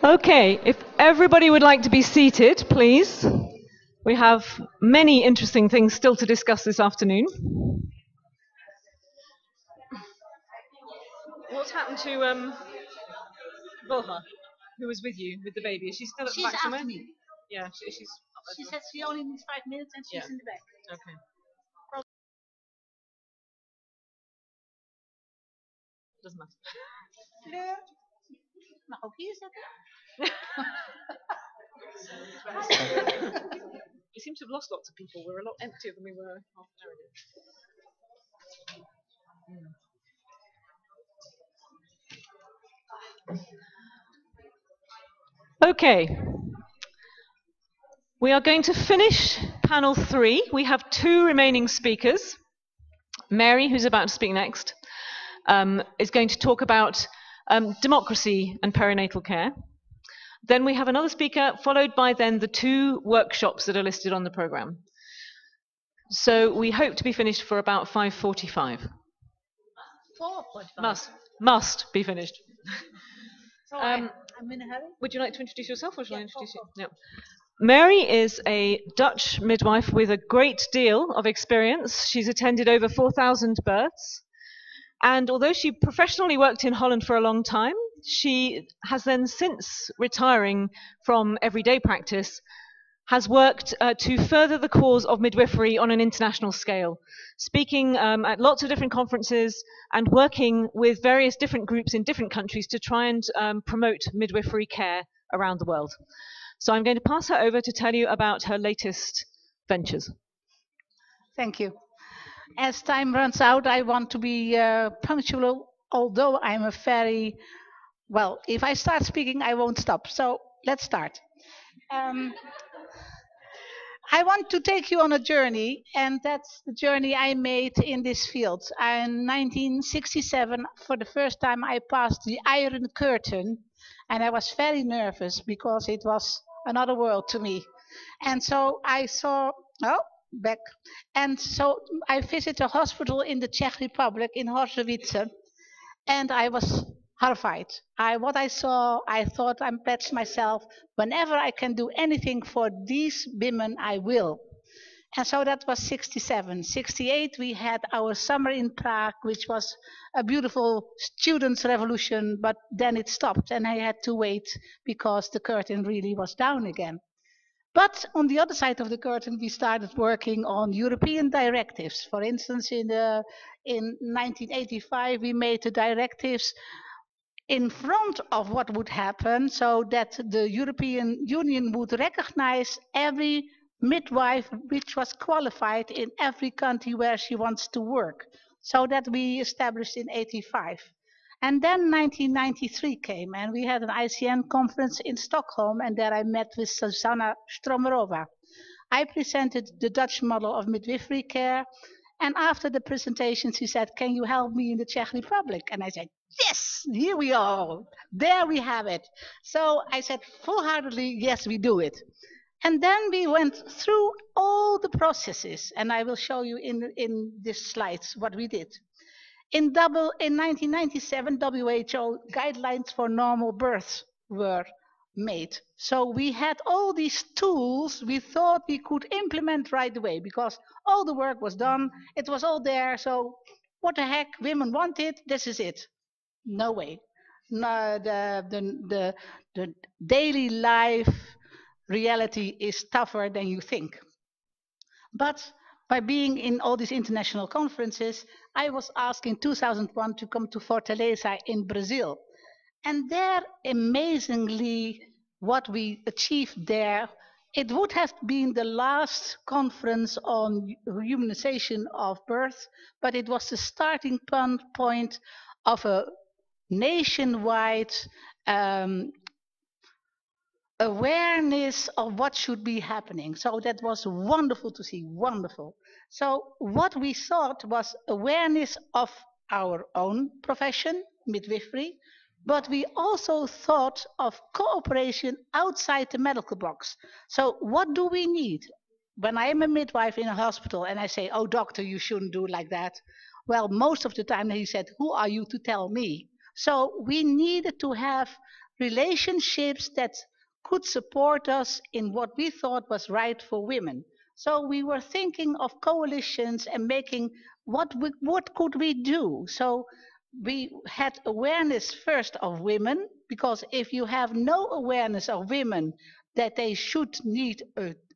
Okay, if everybody would like to be seated, please. We have many interesting things still to discuss this afternoon. What's happened to Volha, who was with you, with the baby? Is she still at the back somewhere? After me. Yeah, She said she only needs 5 minutes and she's in the back. Okay. Doesn't matter. Fleur. Mag ook hier zitten. We seem to have lost lots of people. We're a lot emptier than we were half an hour ago. Okay. We are going to finish panel 3. We have 2 remaining speakers. Mary, who's about to speak next, is going to talk about democracy and perinatal care. Then we have another speaker, followed by then the 2 workshops that are listed on the program. So we hope to be finished for about 5:45. 4:45. Must be finished. So I'm in a hurry. Would you like to introduce yourself, or shall I introduce you? No. Mary is a Dutch midwife with a great deal of experience. She's attended over 4,000 births. And although she professionally worked in Holland for a long time, she has then, since retiring from everyday practice, has worked to further the cause of midwifery on an international scale, speaking at lots of different conferences and working with various different groups in different countries to try and promote midwifery care around the world. So I'm going to pass her over to tell you about her latest ventures. Thank you. As time runs out, I want to be punctual, although I'm a very, well, if I start speaking, I won't stop. So let's start. I want to take you on a journey, and that's the journey I made in this field. In 1967, for the first time, I passed the Iron Curtain, and I was very nervous because it was another world to me. And so I saw, back. And so I visited a hospital in the Czech Republic in Horzovice, and I was horrified. What I saw, I thought I pledged myself, whenever I can do anything for these women, I will. And so that was 67. 68, we had our summer in Prague, which was a beautiful students' revolution, but then it stopped and I had to wait because the curtain really was down again. But on the other side of the curtain, we started working on European directives. For instance, in 1985, we made the directives in front of what would happen so that the European Union would recognize every midwife which was qualified in every country where she wants to work. So that we established in 85. And then 1993 came and we had an ICN conference in Stockholm, and there I met with Susanna Stromerova. I presented the Dutch model of midwifery care, and after the presentation she said, "Can you help me in the Czech Republic?" And I said, "Yes, here we are. There we have it." So I said full-heartedly, "Yes, we do it." And then we went through all the processes, and I will show you in these slides what we did. In 1997, WHO guidelines for normal births were made. So we had all these tools we thought we could implement right away because all the work was done. It was all there. So what the heck, women want it, this is it. No way. No, the daily life reality is tougher than you think. But by being in all these international conferences, I was asked in 2001 to come to Fortaleza in Brazil. And there, amazingly, what we achieved there, it would have been the last conference on humanization of birth, but it was the starting point of a nationwide awareness of what should be happening. So that was wonderful to see, wonderful. So what we thought was awareness of our own profession, midwifery, but we also thought of cooperation outside the medical box. So what do we need? When I am a midwife in a hospital and I say, "Oh, doctor, you shouldn't do like that." Well, most of the time he said, "Who are you to tell me?" So we needed to have relationships that could support us in what we thought was right for women. So we were thinking of coalitions and making what could we do? So we had awareness first of women, because if you have no awareness of women that they should need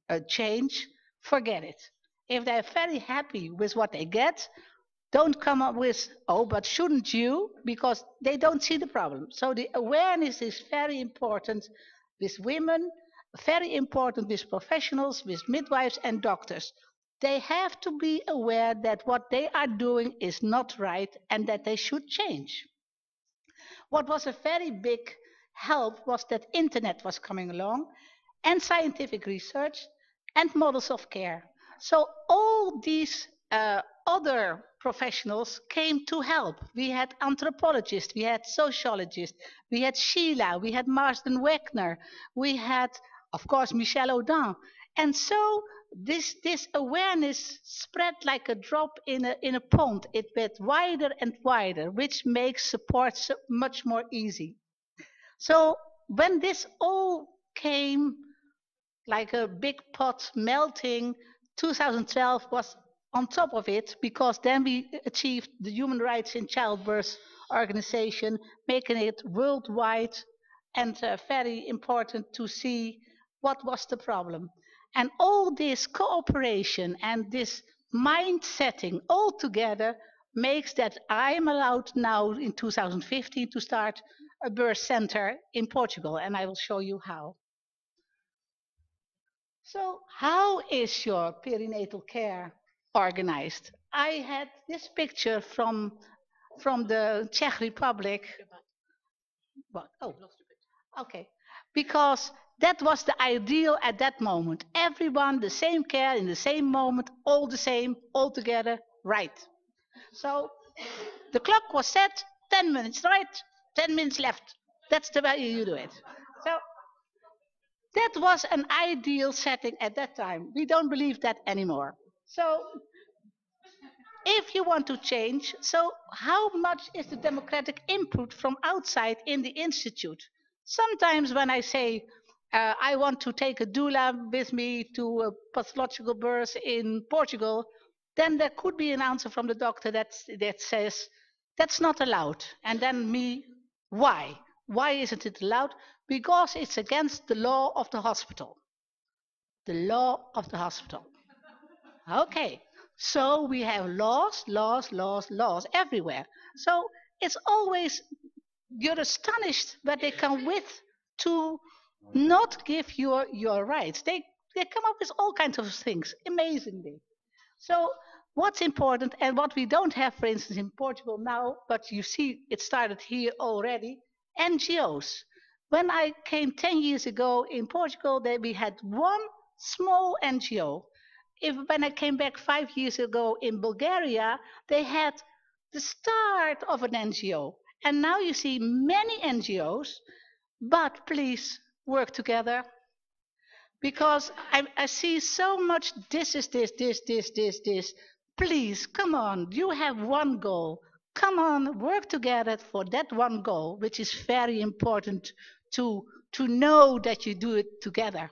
a change, forget it. If they're very happy with what they get, don't come up with, oh, but shouldn't you? Because they don't see the problem. So the awareness is very important with women, very important with professionals, with midwives and doctors. They have to be aware that what they are doing is not right and that they should change. What was a very big help was that internet was coming along, and scientific research, and models of care. So all these other professionals came to help. We had anthropologists, we had sociologists, we had Sheila, we had Marsden Wegner, we had, of course, Michel Audin. And so this awareness spread like a drop in a pond. It went wider and wider, which makes support much more easy. So when this all came like a big pot melting, 2012 was on top of it, because then we achieved the Human Rights in Childbirth organization, making it worldwide, and very important to see what was the problem. And all this cooperation and this mind setting all together makes that I am allowed now in 2015 to start a birth center in Portugal, and I will show you how. So, how is your perinatal care organized? I had this picture from the Czech Republic. What? Oh, okay. Because that was the ideal at that moment. Everyone the same care in the same moment, all the same, all together, right. So the clock was set, 10 minutes right, 10 minutes left. That's the way you do it. So that was an ideal setting at that time. We don't believe that anymore. So if you want to change, so how much is the democratic input from outside in the institute? Sometimes when I say I want to take a doula with me to a pathological birth in Portugal, then there could be an answer from the doctor that says that's not allowed. And then me, why? Why isn't it allowed? Because it's against the law of the hospital. The law of the hospital. Okay, so we have laws, laws, laws, laws everywhere. So it's always, you're astonished that they come with to not give your rights. They come up with all kinds of things, amazingly. So what's important and what we don't have, for instance, in Portugal now, but you see it started here already, NGOs. When I came 10 years ago in Portugal, we had one small NGO. When I came back 5 years ago in Bulgaria, they had the start of an NGO. And now you see many NGOs, but please work together, because I see so much this is this. Please, come on, you have one goal. Come on, work together for that one goal, which is very important to know that you do it together.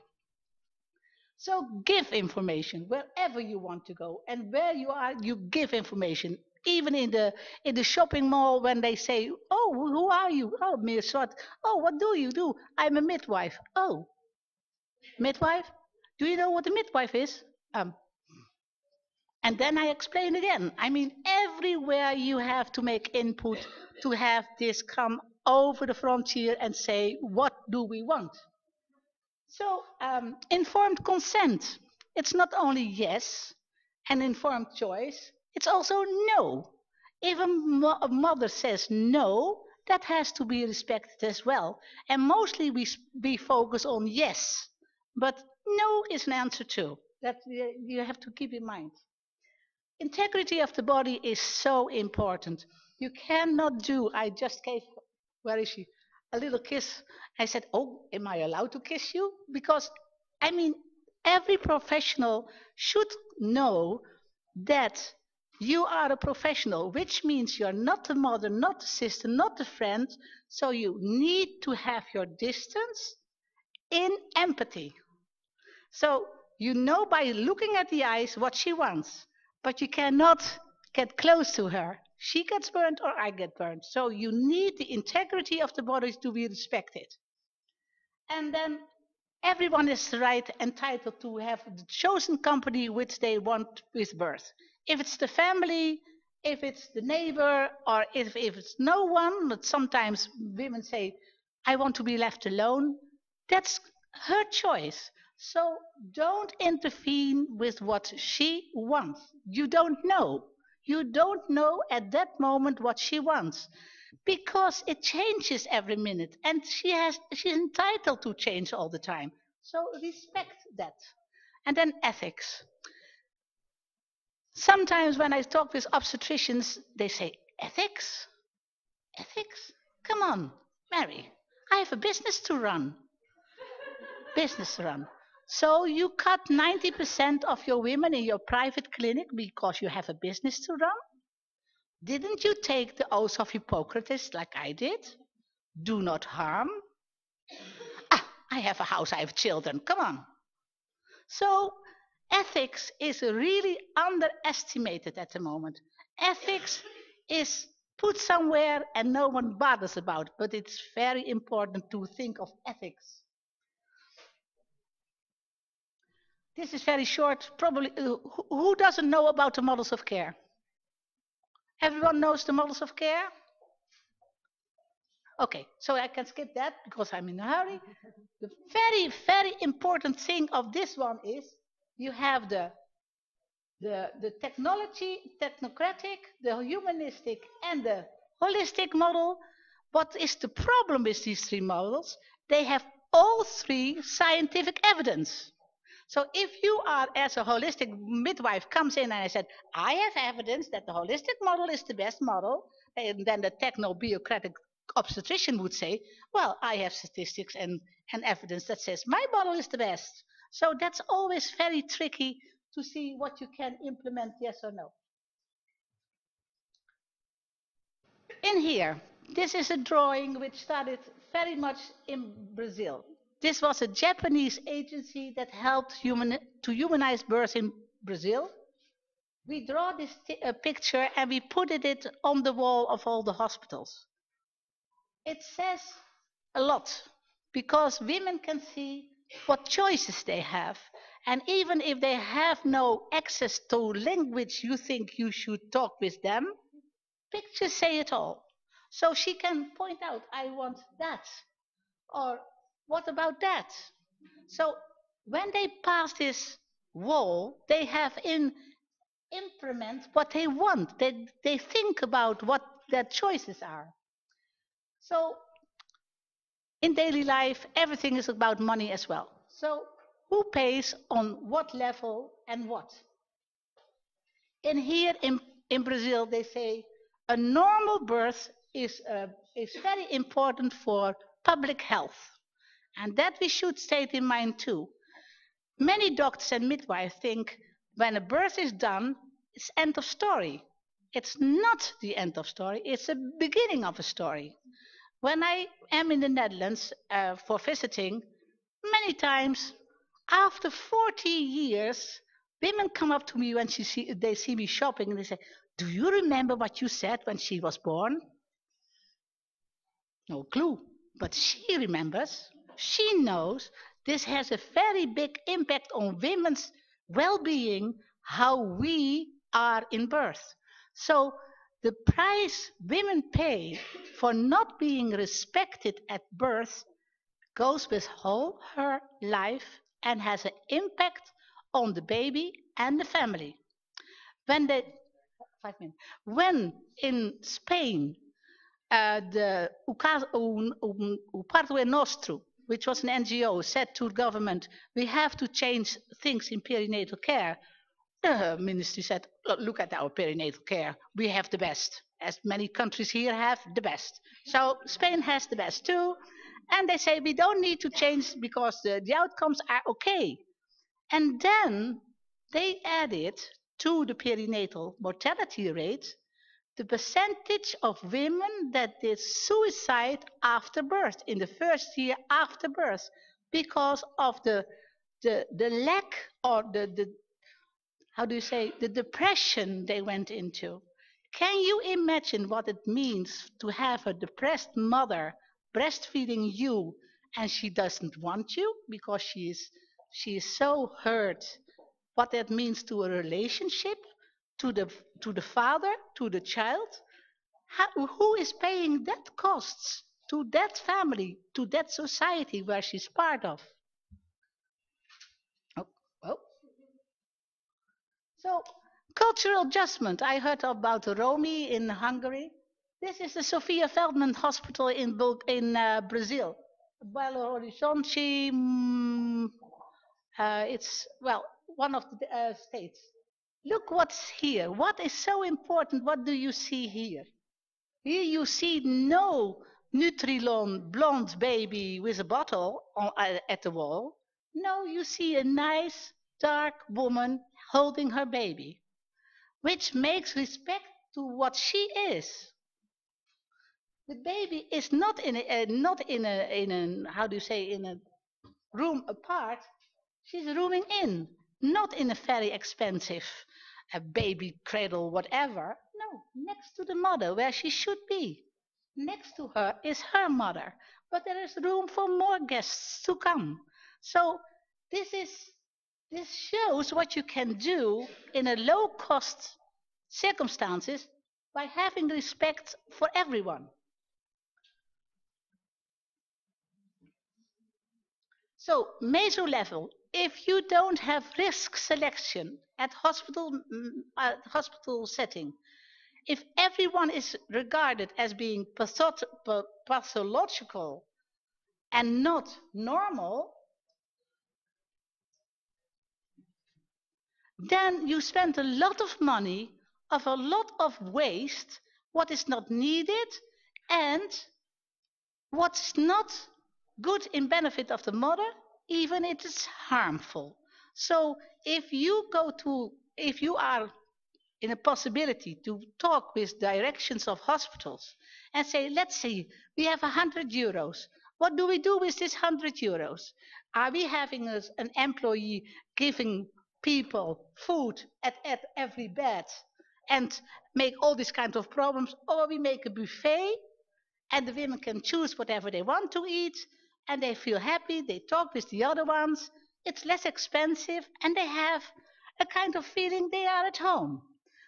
So give information wherever you want to go, and where you are, you give information. Even in the shopping mall, when they say, "Oh, who are you?" "Oh, Mirswat." "Oh, what do you do?" "I'm a midwife." "Oh, midwife? Do you know what a midwife is?" And then I explain again. I mean, everywhere you have to make input to have this come over the frontier and say, what do we want? So, informed consent. It's not only yes and informed choice, it's also no. If a mother says no, that has to be respected as well. And mostly we focus on yes, but no is an answer too. That you have to keep in mind. Integrity of the body is so important. You cannot do, I just gave, where is she? A little kiss. I said, "Oh, am I allowed to kiss you?" Because, I mean, every professional should know that You are a professional, which means you're not the mother, not the sister, not the friend. So you need to have your distance in empathy. So you know by looking at the eyes what she wants, but you cannot get close to her. She gets burned or I get burned. So you need the integrity of the bodies to be respected. And then everyone is right entitled to have the chosen company which they want with birth. If it's the family, if it's the neighbor, or if it's no one, but sometimes women say, I want to be left alone, that's her choice. So don't intervene with what she wants. You don't know. You don't know at that moment what she wants because it changes every minute and she's entitled to change all the time. So respect that. And then ethics. Sometimes when I talk with obstetricians, they say, ethics? Ethics? Come on, Mary. I have a business to run. Business to run. So you cut 90% of your women in your private clinic because you have a business to run? Didn't you take the oath of Hippocrates like I did? Do not harm. Ah, I have a house, I have children. Come on. So ethics is really underestimated at the moment. Ethics is put somewhere and no one bothers about, but it's very important to think of ethics. This is very short. Probably, who doesn't know about the models of care? Everyone knows the models of care? Okay, so I can skip that because I'm in a hurry. The very, very important thing of this one is you have the technology, technocratic, the humanistic, and the holistic model. What is the problem with these three models? They have all three scientific evidence. So if you are, as a holistic midwife, comes in and I said, I have evidence that the holistic model is the best model, and then the techno-bureaucratic obstetrician would say, well, I have statistics and evidence that says my model is the best. So that's always very tricky to see what you can implement, yes or no. In here, this is a drawing which started very much in Brazil. This was a Japanese agency that helped to humanize birth in Brazil. We draw this picture and we put it on the wall of all the hospitals. It says a lot because women can see what choices they have. And even if they have no access to language you think you should talk with them, pictures say it all. So she can point out, I want that. Or what about that? So when they pass this wall, they have implement what they want. They think about what their choices are. So in daily life, everything is about money as well. So who pays on what level and what? And here in Brazil, they say a normal birth is very important for public health. And that we should state in mind too. Many doctors and midwives think when a birth is done, it's end of story. It's not the end of story, it's the beginning of a story. When I am in the Netherlands for visiting, many times after 40 years, women come up to me when they see me shopping and they say, do you remember what you said when she was born? No clue, but she remembers. She knows this has a very big impact on women's well-being, how we are in birth. So the price women pay for not being respected at birth goes with whole her life and has an impact on the baby and the family. When they 5 minutes. When in Spain the Uparte Nostro, which was an NGO, said to the government, we have to change things in perinatal care. The ministry said, look at our perinatal care. We have the best, as many countries here have the best. So Spain has the best too. And they say we don't need to change because the outcomes are okay. And then they added to the perinatal mortality rate, the percentage of women that did suicide after birth, in the first year after birth, because of the lack, or the how do you say, the depression they went into. Can you imagine what it means to have a depressed mother breastfeeding you, and she doesn't want you because she is so hurt? What that means to a relationship, to the father, to the child? Who is paying that costs to that family, to that society where she's part of? Oh, oh. So, cultural adjustment. I heard about Romi in Hungary. This is the Sofia Feldman Hospital in Brazil. Belo Horizonte, it's, well, one of the states. Look what's here. What is so important? What do you see here? Here you see no Nutrilon blonde baby with a bottle at the wall. No, you see a nice dark woman holding her baby, which makes respect to what she is. The baby is not in a how do you say, in a room apart. She's rooming in, not in a very expensive baby cradle, whatever. No, next to the mother, where she should be. Next to her is her mother, but there is room for more guests to come. So this is this shows what you can do in a low cost circumstances by having respect for everyone. So, meso level, if you don't have risk selection at hospital setting, if everyone is regarded as being pathological and not normal, then you spend a lot of money, of a lot of waste, what is not needed, and what's not good in benefit of the mother, even it is harmful. So if you are in a possibility to talk with directions of hospitals and say, let's see, we have €100. What do we do with this €100? Are we having an employee giving people food at every bed and make all these kinds of problems, or we make a buffet and the women can choose whatever they want to eat, and they feel happy, they talk with the other ones, it's less expensive, and they have a kind of feeling they are at home.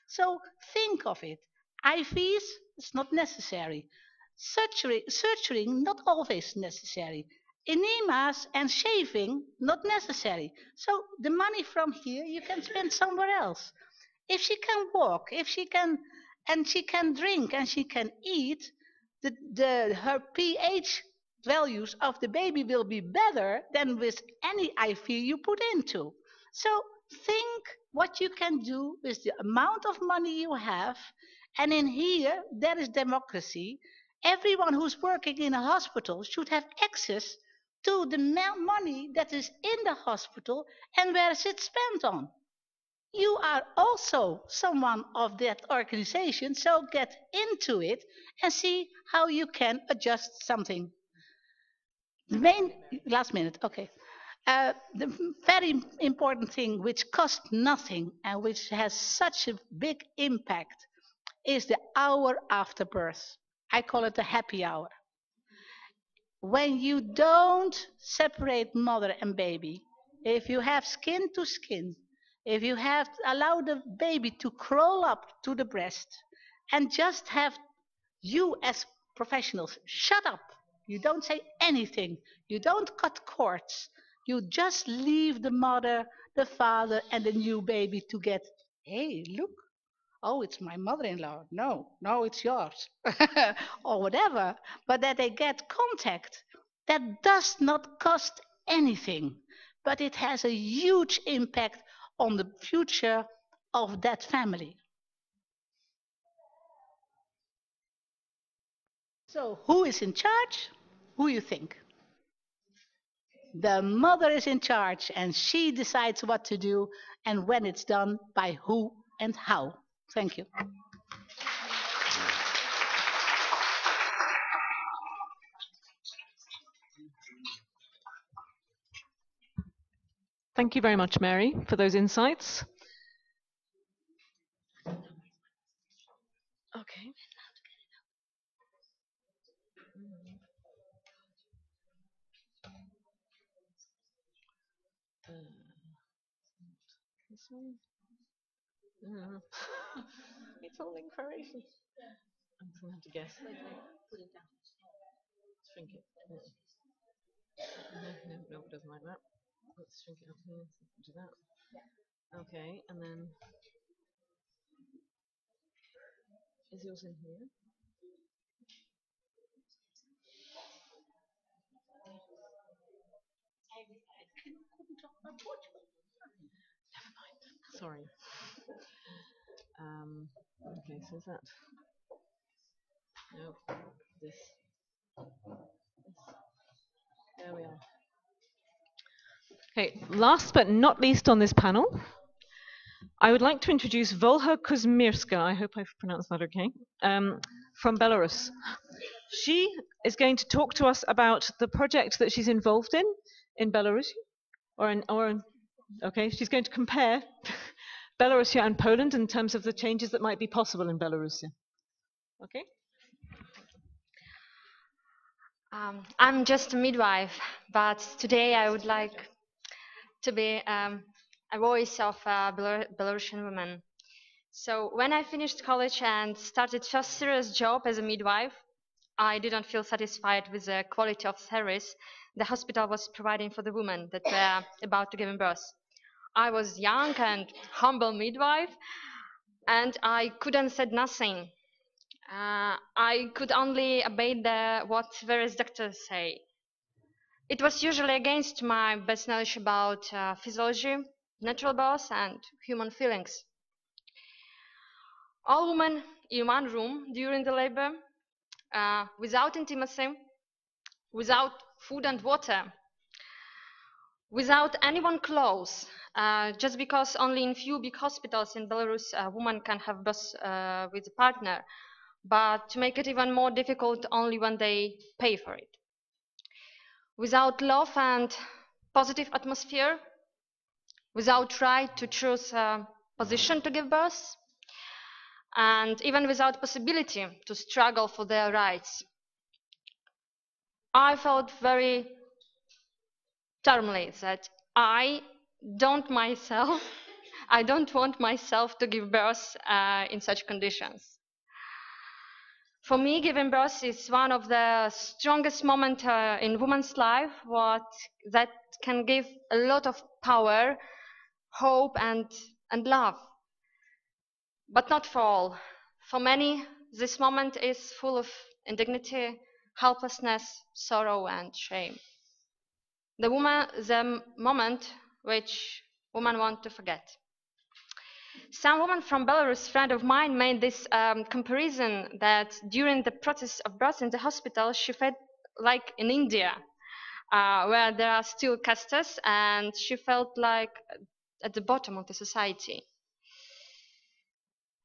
So think of it. IVs is not necessary. Surgery not always necessary. Enemas and shaving not necessary. So the money from here you can spend somewhere else. If she can walk, if she can, and she can drink and she can eat, her pH values of the baby will be better than with any IV you put into. So think what you can do with the amount of money you have. And in here, there is democracy. Everyone who's working in a hospital should have access to the money that is in the hospital and where is it spent on. You are also someone of that organization, so get into it and see how you can adjust something. The main last minute, okay. The very important thing which costs nothing and which has such a big impact is the hour after birth. I call it the happy hour. When you don't separate mother and baby, if you have skin to skin, if you have allowed the baby to crawl up to the breast and just have you as professionals shut up, you don't say anything, you don't cut cords, you just leave the mother, the father, and the new baby to get, hey, look, oh, it's my mother-in-law. No, no, it's yours. Or whatever. But that they get contact. That does not cost anything. But it has a huge impact on the future of that family. So who is in charge? Who you think? The mother is in charge and she decides what to do and when it's done by who and how? Thank you. Thank you very much, Mary, for those insights. Okay. This one. It's all in Croatian. I'm just gonna have to guess. Shrink it. No, it doesn't like that. Let's shrink it up here. Do that. Okay, and then is yours in here? Sorry. Okay, so is that? No, this. There we are. Okay, last but not least on this panel, I would like to introduce Volha Kuzmirska, I hope I've pronounced that okay, from Belarus. She is going to talk to us about the project that she's involved in Belarus, okay, she's going to compare Belarus and Poland in terms of the changes that might be possible in Belarus. Okay? I'm just a midwife, but today I would like to be a voice of Belarusian women. So when I finished college and started first serious job as a midwife, I didn't feel satisfied with the quality of service the hospital was providing for the women that were about to give birth. I was young and humble midwife, and I couldn't say nothing. I could only obey what various doctors say. It was usually against my best knowledge about physiology, natural birth, and human feelings. All women in one room during the labor, without intimacy, without food and water, without anyone close, just because only in few big hospitals in Belarus a woman can have birth with a partner, but to make it even more difficult only when they pay for it. Without love and positive atmosphere, without right to choose a position to give birth, and even without possibility to struggle for their rights. I felt very firmly that I don't want myself to give birth in such conditions. For me, giving birth is one of the strongest moments in woman's life that can give a lot of power, hope, and love. But not for all. For many, this moment is full of indignity, helplessness, sorrow, and shame. The moment which women want to forget. Some woman from Belarus, friend of mine, made this comparison that during the process of birth in the hospital, she felt like in India, where there are still castes, and she felt like at the bottom of the society.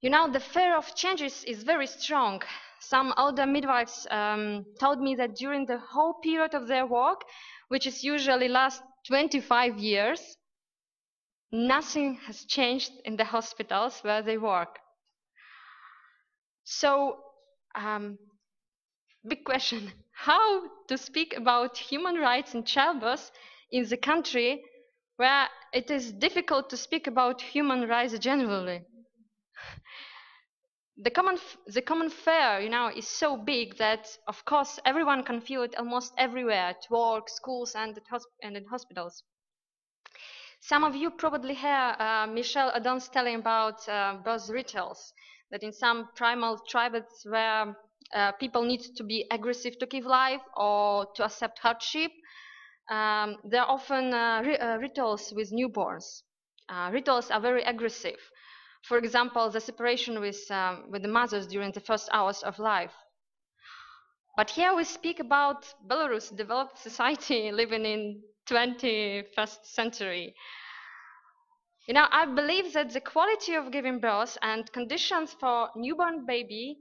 You know, the fear of changes is very strong. Some older midwives told me that during the whole period of their work, which is usually lasts 25 years, nothing has changed in the hospitals where they work. So, big question, how to speak about human rights in childbirth in the country where it is difficult to speak about human rights generally? The common fear, you know, is so big that, of course, everyone can feel it almost everywhere, at work, schools, and in hospitals. Some of you probably hear Michel Adams telling about birth rituals, that in some primal tribes where people need to be aggressive to give life or to accept hardship, there are often rituals with newborns. Rituals are very aggressive. For example, the separation with the mothers during the first hours of life. But here we speak about Belarus, developed society living in 21st century. I believe that the quality of giving birth and conditions for newborn baby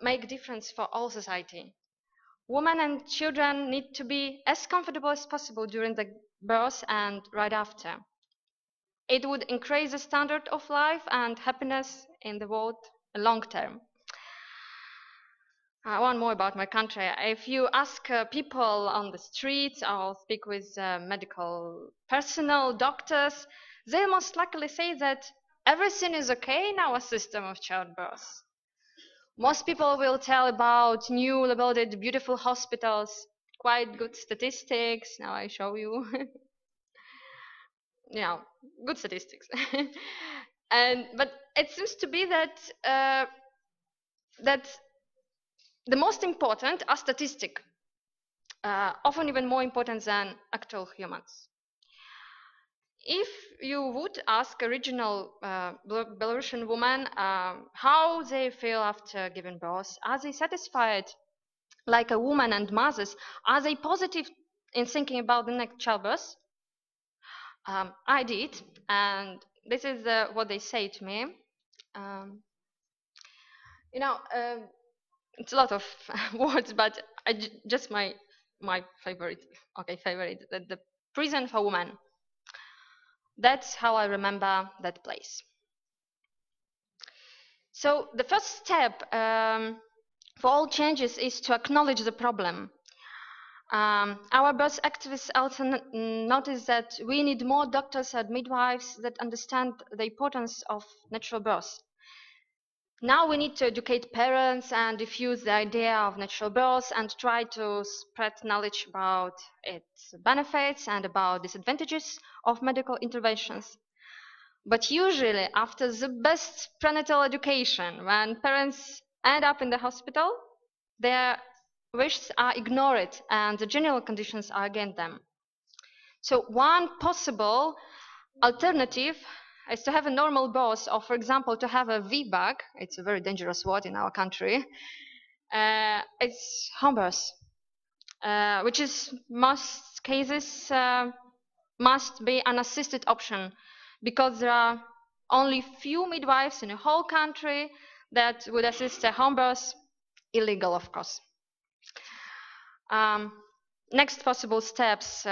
make difference for all society. Women and children need to be as comfortable as possible during the birth and right after. It would increase the standard of life and happiness in the world long term. One more about my country. If you ask people on the streets or speak with medical personnel, doctors, they'll most likely say that everything is okay in our system of childbirth. Most people will tell about newly built beautiful hospitals, quite good statistics. Now I show you. Good statistics. But it seems to be that the most important are statistics, often even more important than actual humans. If you would ask a regional Belarusian woman how they feel after giving birth, are they satisfied like a woman and mothers? Are they positive in thinking about the next childbirth? I did, and this is what they say to me. It's a lot of words, but just my favorite. Okay, favorite. The prison for women. That's how I remember that place. So the first step for all changes is to acknowledge the problem. Our birth activists also notice that we need more doctors and midwives that understand the importance of natural birth. Now we need to educate parents and diffuse the idea of natural birth and try to spread knowledge about its benefits and about disadvantages of medical interventions. But usually, after the best prenatal education, when parents end up in the hospital, their wishes are ignored and the general conditions are against them. So one possible alternative is to have a normal birth, or for example, to have a VBAC. It's a very dangerous word in our country. It's home birth, which is most cases must be an assisted option, because there are only few midwives in the whole country that would assist a home birth, illegal of course. Next possible steps,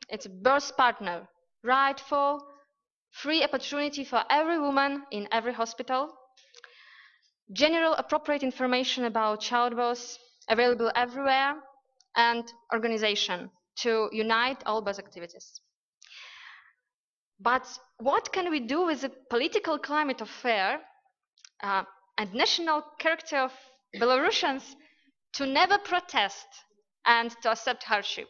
it's a birth partner, right for free opportunity for every woman in every hospital, general appropriate information about childbirth available everywhere, and organization to unite all birth activities. But what can we do with the political climate of fear and national character of Belarusians to never protest and to accept hardship?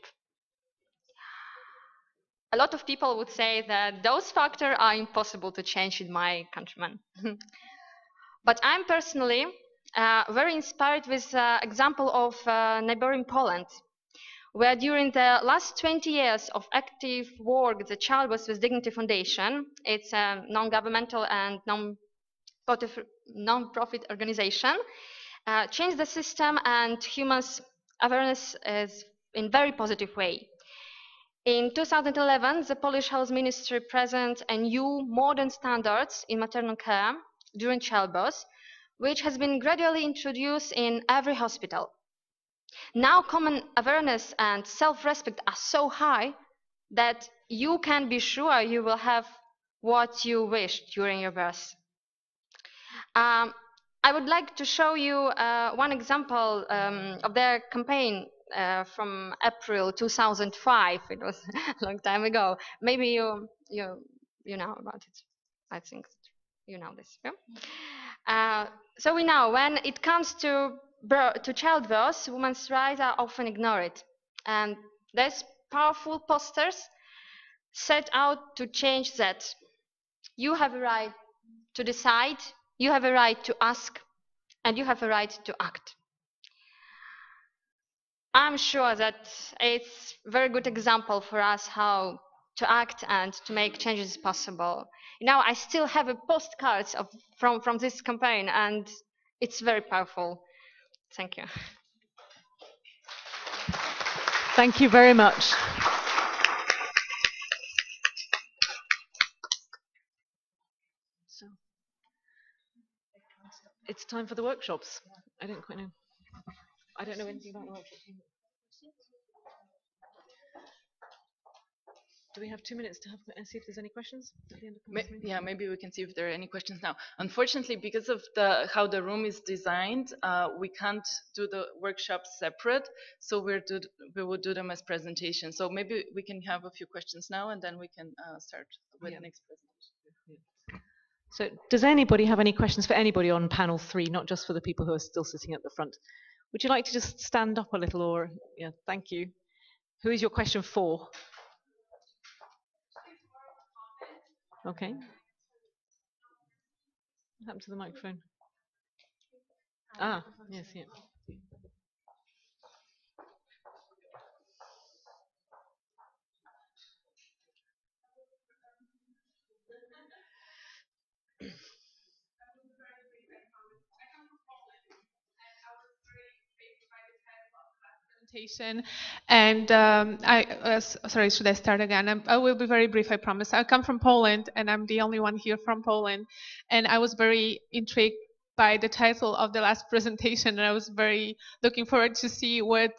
A lot of people would say that those factors are impossible to change in my countrymen. But I'm personally very inspired with the example of neighboring Poland, where during the last 20 years of active work, the Childbirth with Dignity Foundation, it's a non-governmental and non-profit organization, changed the system and humans' awareness is in very positive way. In 2011, the Polish Health Ministry presented a new modern standards in maternal care during childbirth, which has been gradually introduced in every hospital. Now common awareness and self-respect are so high that you can be sure you will have what you wish during your birth. I would like to show you one example of their campaign from April 2005. It was a long time ago. Maybe you know about it. I think you know this. Yeah? So we know when it comes to childbirth, women's rights are often ignored, and there's powerful posters set out to change that. You have a right to decide, you have a right to ask, and you have a right to act. I'm sure that it's a very good example for us how to act and to make changes possible. Now I still have a postcards from this campaign, and it's very powerful. Thank you. Thank you very much. time for the workshops? I don't quite know. I don't know anything about the workshops. Do we have 2 minutes to see if there's any questions at the end of Yeah, maybe we can see if there are any questions now. Unfortunately, because of how the room is designed, we can't do the workshops separate, so we will do them as presentations. So maybe we can have a few questions now, and then we can start with the next presentation. So does anybody have any questions for anybody on panel 3, not just for the people who are still sitting at the front? Would you like to just stand up a little, or yeah, thank you. Who is your question for? Okay. What happened to the microphone? Ah, yes, yeah. And sorry, should I start again? I will be very brief, I promise. I come from Poland, and I'm the only one here from Poland. And I was very intrigued by the title of the last presentation, and I was very looking forward to see what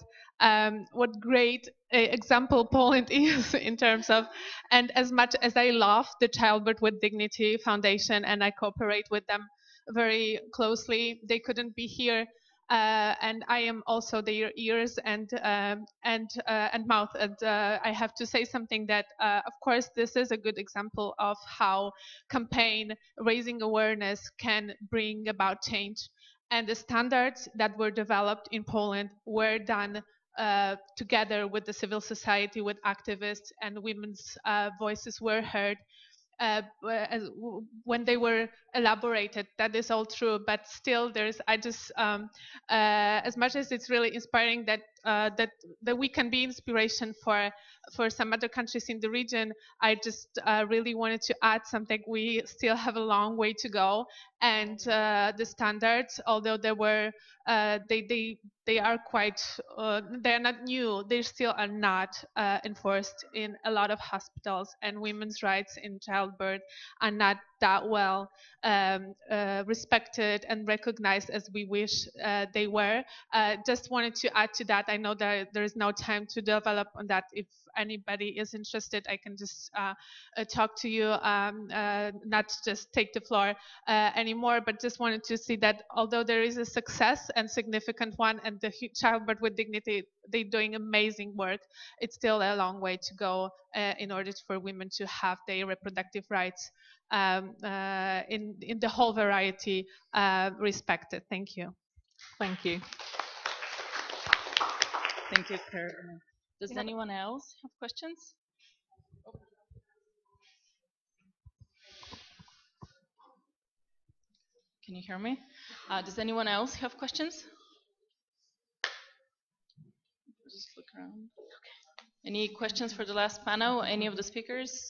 great example Poland is in terms of. And as much as I love the Childbirth with Dignity Foundation, and I cooperate with them very closely, they couldn't be here. And I am also their ears and mouth. And I have to say something that, of course, this is a good example of how campaign raising awareness can bring about change. And the standards that were developed in Poland were done together with the civil society, with activists, and women's voices were heard. When they were elaborated, that is all true, but still there's as much as it's really inspiring that we can be inspiration for some other countries in the region, I just really wanted to add something. We still have a long way to go, and the standards, although they were they are quite they're not new, they still are not enforced in a lot of hospitals, and women's rights in childbirth are not that well respected and recognized as we wish they were. Just wanted to add to that. I know that there is no time to develop on that. If anybody is interested, I can just talk to you, not just take the floor anymore, but just wanted to see that although there is a success and significant one, and the Childbirth with Dignity, they're doing amazing work, it's still a long way to go in order for women to have their reproductive rights in the whole variety respected. Thank you. Thank you. Thank you, Karen. Does anyone else have questions? Can you hear me? Does anyone else have questions? Just look around. Okay. Any questions for the last panel? Any of the speakers?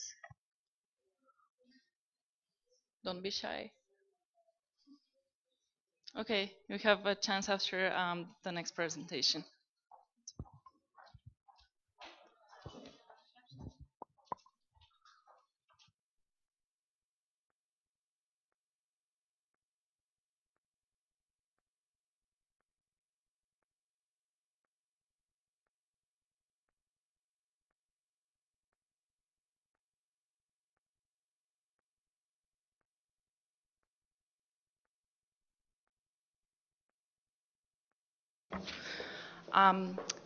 Don't be shy. Okay, you have a chance after the next presentation.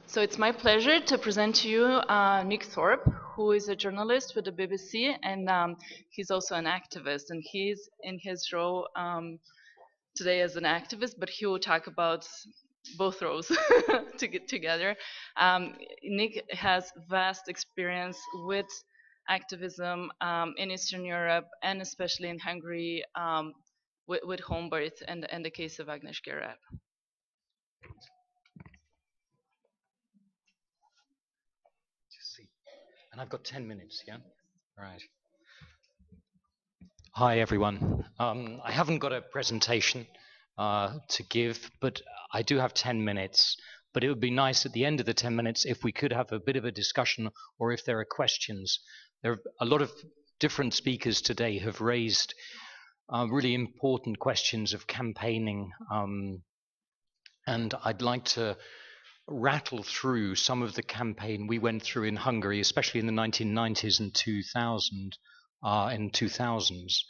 So it's my pleasure to present to you Nick Thorpe, who is a journalist with the BBC, and he's also an activist, and he's in his role today as an activist, but he will talk about both roles to get together. Nick has vast experience with activism in Eastern Europe, and especially in Hungary, with home birth and the case of Agnes Gerard. And I've got 10 minutes, yeah? Right. Hi, everyone. I haven't got a presentation to give, but I do have 10 minutes. But it would be nice at the end of the 10 minutes if we could have a bit of a discussion, or if there are questions. There are a lot of different speakers today have raised really important questions of campaigning. And I'd like to rattle through some of the campaign we went through in Hungary, especially in the 1990s and 2000s,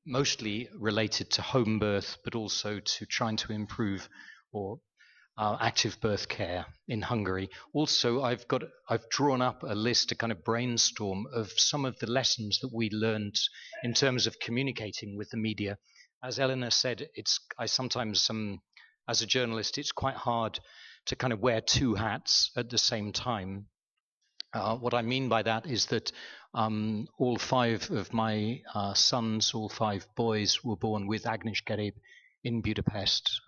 mostly related to home birth, but also to trying to improve or active birth care in Hungary. Also, I've drawn up a list, a kind of brainstorm of some of the lessons that we learned in terms of communicating with the media. As Eleanor said, I sometimes, as a journalist, it's quite hard to kind of wear two hats at the same time. What I mean by that is that all 5 of my sons, all 5 boys, were born with Agnes Gerib in Budapest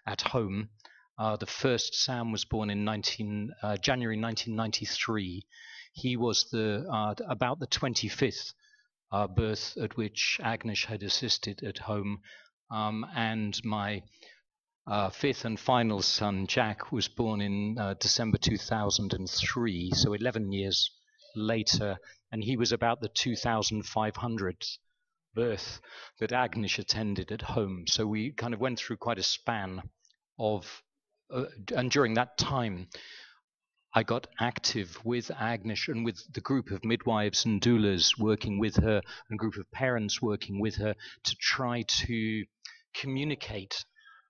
at home. The first, Sam, was born in January 1993. He was about the 25th birth at which Agnes had assisted at home, and my 5th and final son, Jack, was born in December 2003, so 11 years later, and he was about the 2500th birth that Agnes attended at home. So we kind of went through quite a span of, and during that time, I got active with Agnes and with the group of midwives and doulas working with her, and a group of parents working with her to try to communicate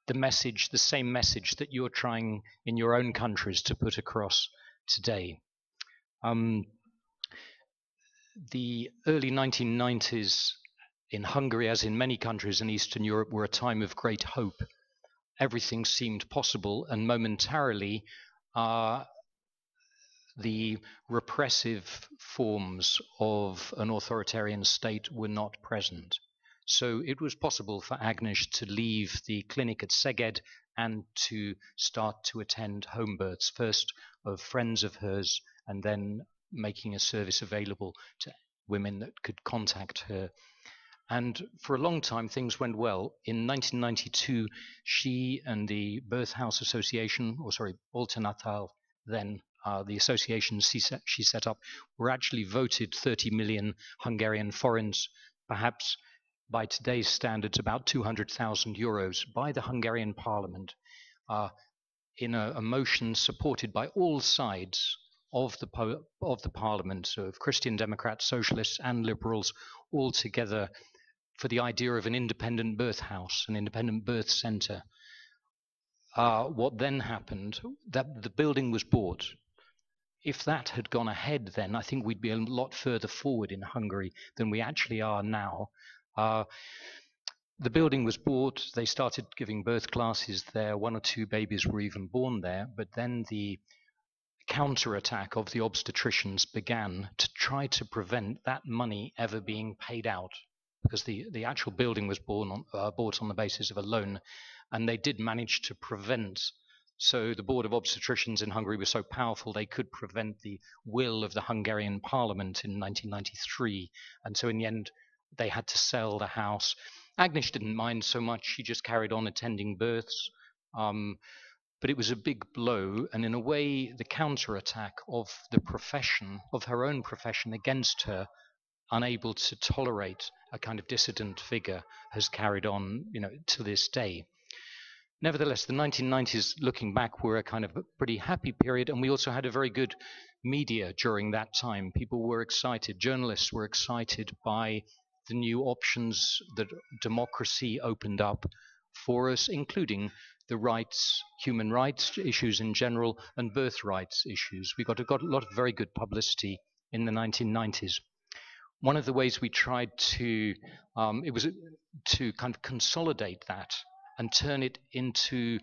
the same message that you're trying in your own countries to put across today. The early 1990s in Hungary, as in many countries in Eastern Europe, were a time of great hope. Everything seemed possible, and momentarily the repressive forms of an authoritarian state were not present. So it was possible for Agnes to leave the clinic at Szeged and to start to attend home births, first of friends of hers, and then making a service available to women that could contact her. And for a long time, things went well. In 1992, she and the Birth House Association, Oltenatal, then the association she set up, were actually voted 30 million Hungarian forints, perhaps by today's standards about 200,000 euros, by the Hungarian parliament, in a motion supported by all sides of the parliament, so of Christian Democrats, socialists and liberals, all together, for the idea of an independent birth house, an independent birth center. What then happened, that the building was bought. If that had gone ahead then, I think we'd be a lot further forward in Hungary than we actually are now. The building was bought, they started giving birth classes there, 1 or 2 babies were even born there, but then the counterattack of the obstetricians began to try to prevent that money ever being paid out, because the actual building was bought on the basis of a loan, and they did manage to prevent. So the Board of Obstetricians in Hungary was so powerful they could prevent the will of the Hungarian parliament in 1993, and so in the end they had to sell the house. Agnes didn't mind so much, she just carried on attending births, but it was a big blow, and in a way the counterattack of the profession, of her own profession against her, unable to tolerate a kind of dissident figure, has carried on, to this day. Nevertheless, the 1990s, looking back, were a kind of a pretty happy period, and we also had a very good media during that time. People were excited, journalists were excited by the new options that democracy opened up for us, including the rights, human rights issues in general, and birth rights issues. We got a lot of very good publicity in the 1990s. One of the ways we tried to, it was to kind of consolidate that and turn it into,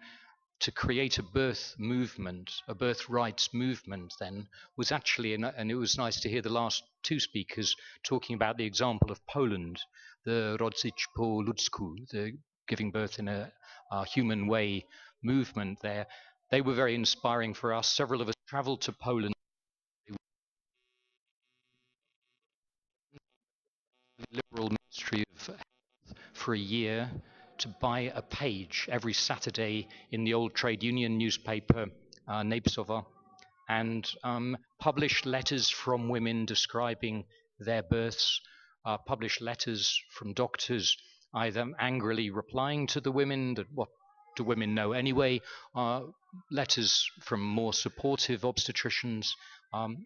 to create a birth movement, a birth rights movement then, was actually, and it was nice to hear the last 2 speakers talking about the example of Poland, the Rodzic po ludzku, the giving birth in a human way movement there. They were very inspiring for us. Several of us traveled to Poland. The Liberal Ministry of Health for a year to buy a page every Saturday in the old trade union newspaper, Népszava, and publish letters from women describing their births. published letters from doctors, either angrily replying to the women that what do women know anyway, letters from more supportive obstetricians,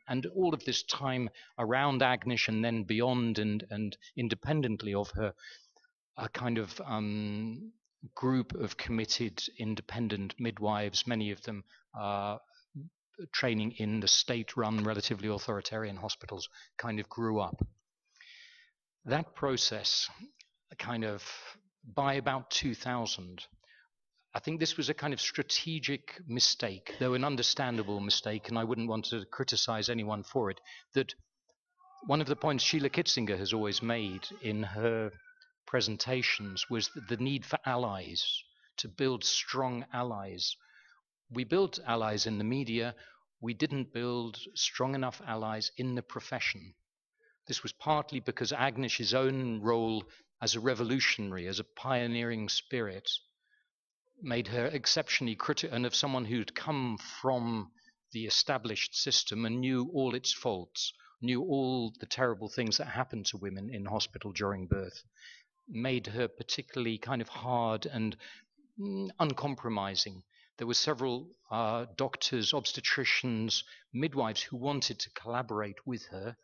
and all of this time around Agnes and then beyond and independently of her, a kind of group of committed independent midwives, many of them training in the state-run, relatively authoritarian hospitals, kind of grew up. That process, kind of by about 2000, I think this was a kind of strategic mistake, though an understandable mistake, and I wouldn't want to criticize anyone for it, that one of the points Sheila Kitzinger has always made in her presentations was the need for allies, to build strong allies. We built allies in the media, we didn't build strong enough allies in the profession. This was partly because Agnes's own role as a revolutionary, as a pioneering spirit, made her exceptionally critical, and of someone who'd come from the established system and knew all its faults, knew all the terrible things that happened to women in hospital during birth, made her particularly kind of hard and uncompromising. There were several doctors, obstetricians, midwives who wanted to collaborate with her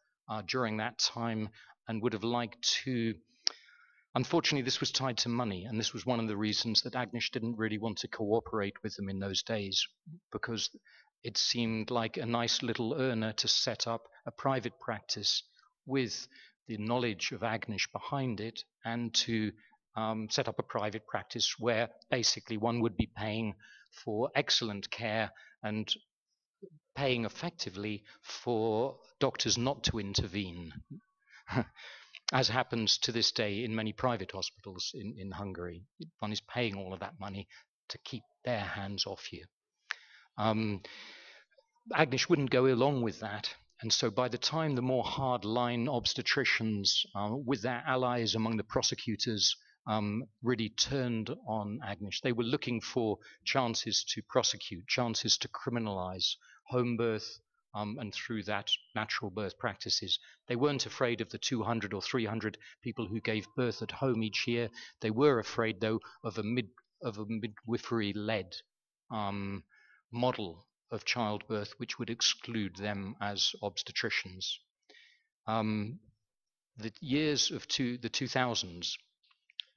during that time and would have liked to. Unfortunately, this was tied to money, and this was one of the reasons that Agnes didn't really want to cooperate with them in those days, because it seemed like a nice little earner to set up a private practice with the knowledge of Agnes behind it, and to set up a private practice where basically one would be paying for excellent care and paying effectively for doctors not to intervene, as happens to this day in many private hospitals in Hungary. One is paying all of that money to keep their hands off you. Agnes wouldn't go along with that, and so by the time the more hard-line obstetricians, with their allies among the prosecutors, really turned on Agnes, they were looking for chances to prosecute, chances to criminalize home birth, and through that natural birth practices. They weren't afraid of the 200 or 300 people who gave birth at home each year. They were afraid, though, of a midwifery-led model of childbirth which would exclude them as obstetricians. The years of the 2000s,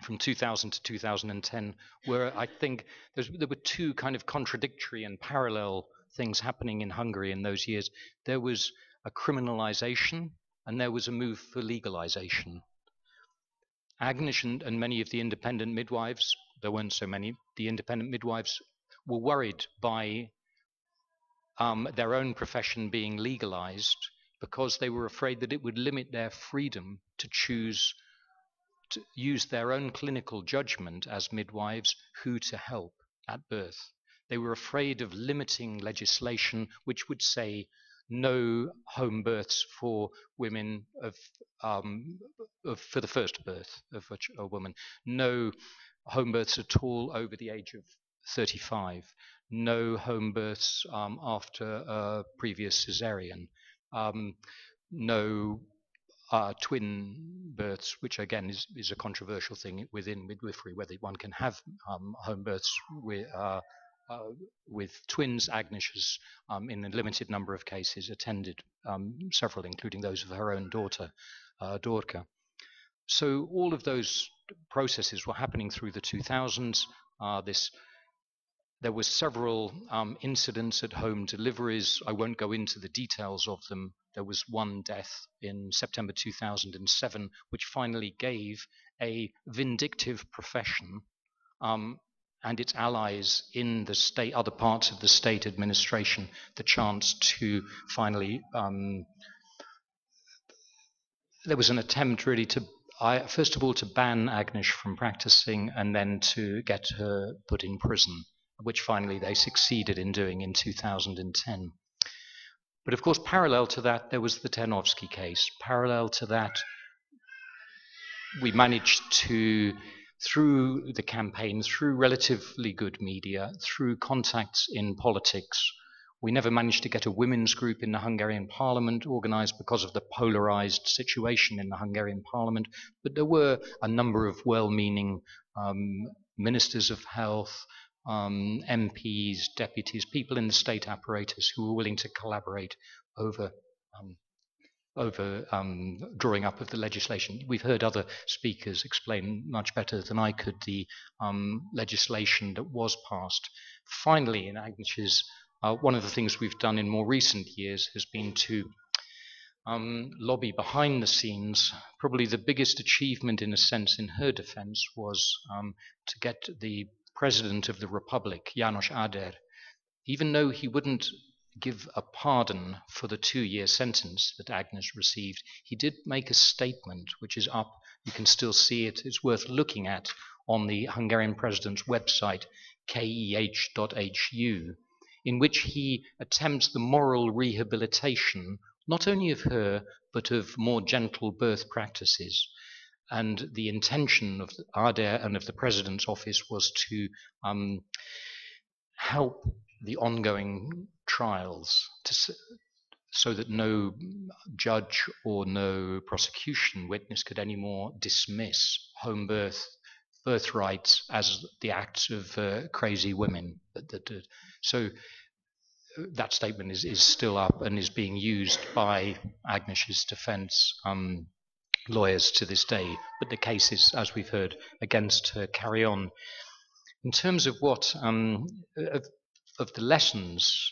from 2000 to 2010, were, I think, there were two kind of contradictory and parallel things happening in Hungary in those years. There was a criminalization and there was a move for legalization. Agnes and many of the independent midwives, there weren't so many, the independent midwives were worried by their own profession being legalized, because they were afraid that it would limit their freedom to choose to use their own clinical judgment as midwives who to help at birth. They were afraid of limiting legislation which would say no home births for women for the first birth of a woman, no home births at all over the age of 35, no home births after a previous cesarean, no twin births, which again is a controversial thing within midwifery, whether one can have home births with twins. Agnes has, in a limited number of cases, attended several, including those of her own daughter, Dorka. So all of those processes were happening through the 2000s. There were several incidents at home deliveries. I won't go into the details of them. There was one death in September 2007, which finally gave a vindictive profession and its allies in the state, other parts of the state administration, the chance to finally. There was an attempt really to, first of all, to ban Agnes from practicing, and then to get her put in prison, which finally they succeeded in doing in 2010. But of course, parallel to that, there was the Ternovsky case. Parallel to that, we managed to, through the campaign, through relatively good media, through contacts in politics, We never managed to get a women's group in the Hungarian parliament organized because of the polarized situation in the Hungarian parliament. But there were a number of well-meaning ministers of health, MPs, deputies, people in the state apparatus who were willing to collaborate over drawing up of the legislation. We've heard other speakers explain much better than I could the legislation that was passed. Finally, in Agnes's, one of the things we've done in more recent years has been to lobby behind the scenes. Probably the biggest achievement in a sense in her defense was to get the President of the Republic, János Áder, even though he wouldn't give a pardon for the 2-year sentence that Agnes received, he did make a statement which is up. You can still see it. It's worth looking at on the Hungarian president's website, keh.hu, in which he attempts the moral rehabilitation not only of her but of more gentle birth practices. And the intention of Áder and of the president's office was to help the ongoing trials so that no judge or no prosecution witness could anymore dismiss home birth rights as the acts of crazy women. So that statement is still up and is being used by Agnes's defense lawyers to this day, but the cases, as we've heard, against her carry on. In terms of what of the lessons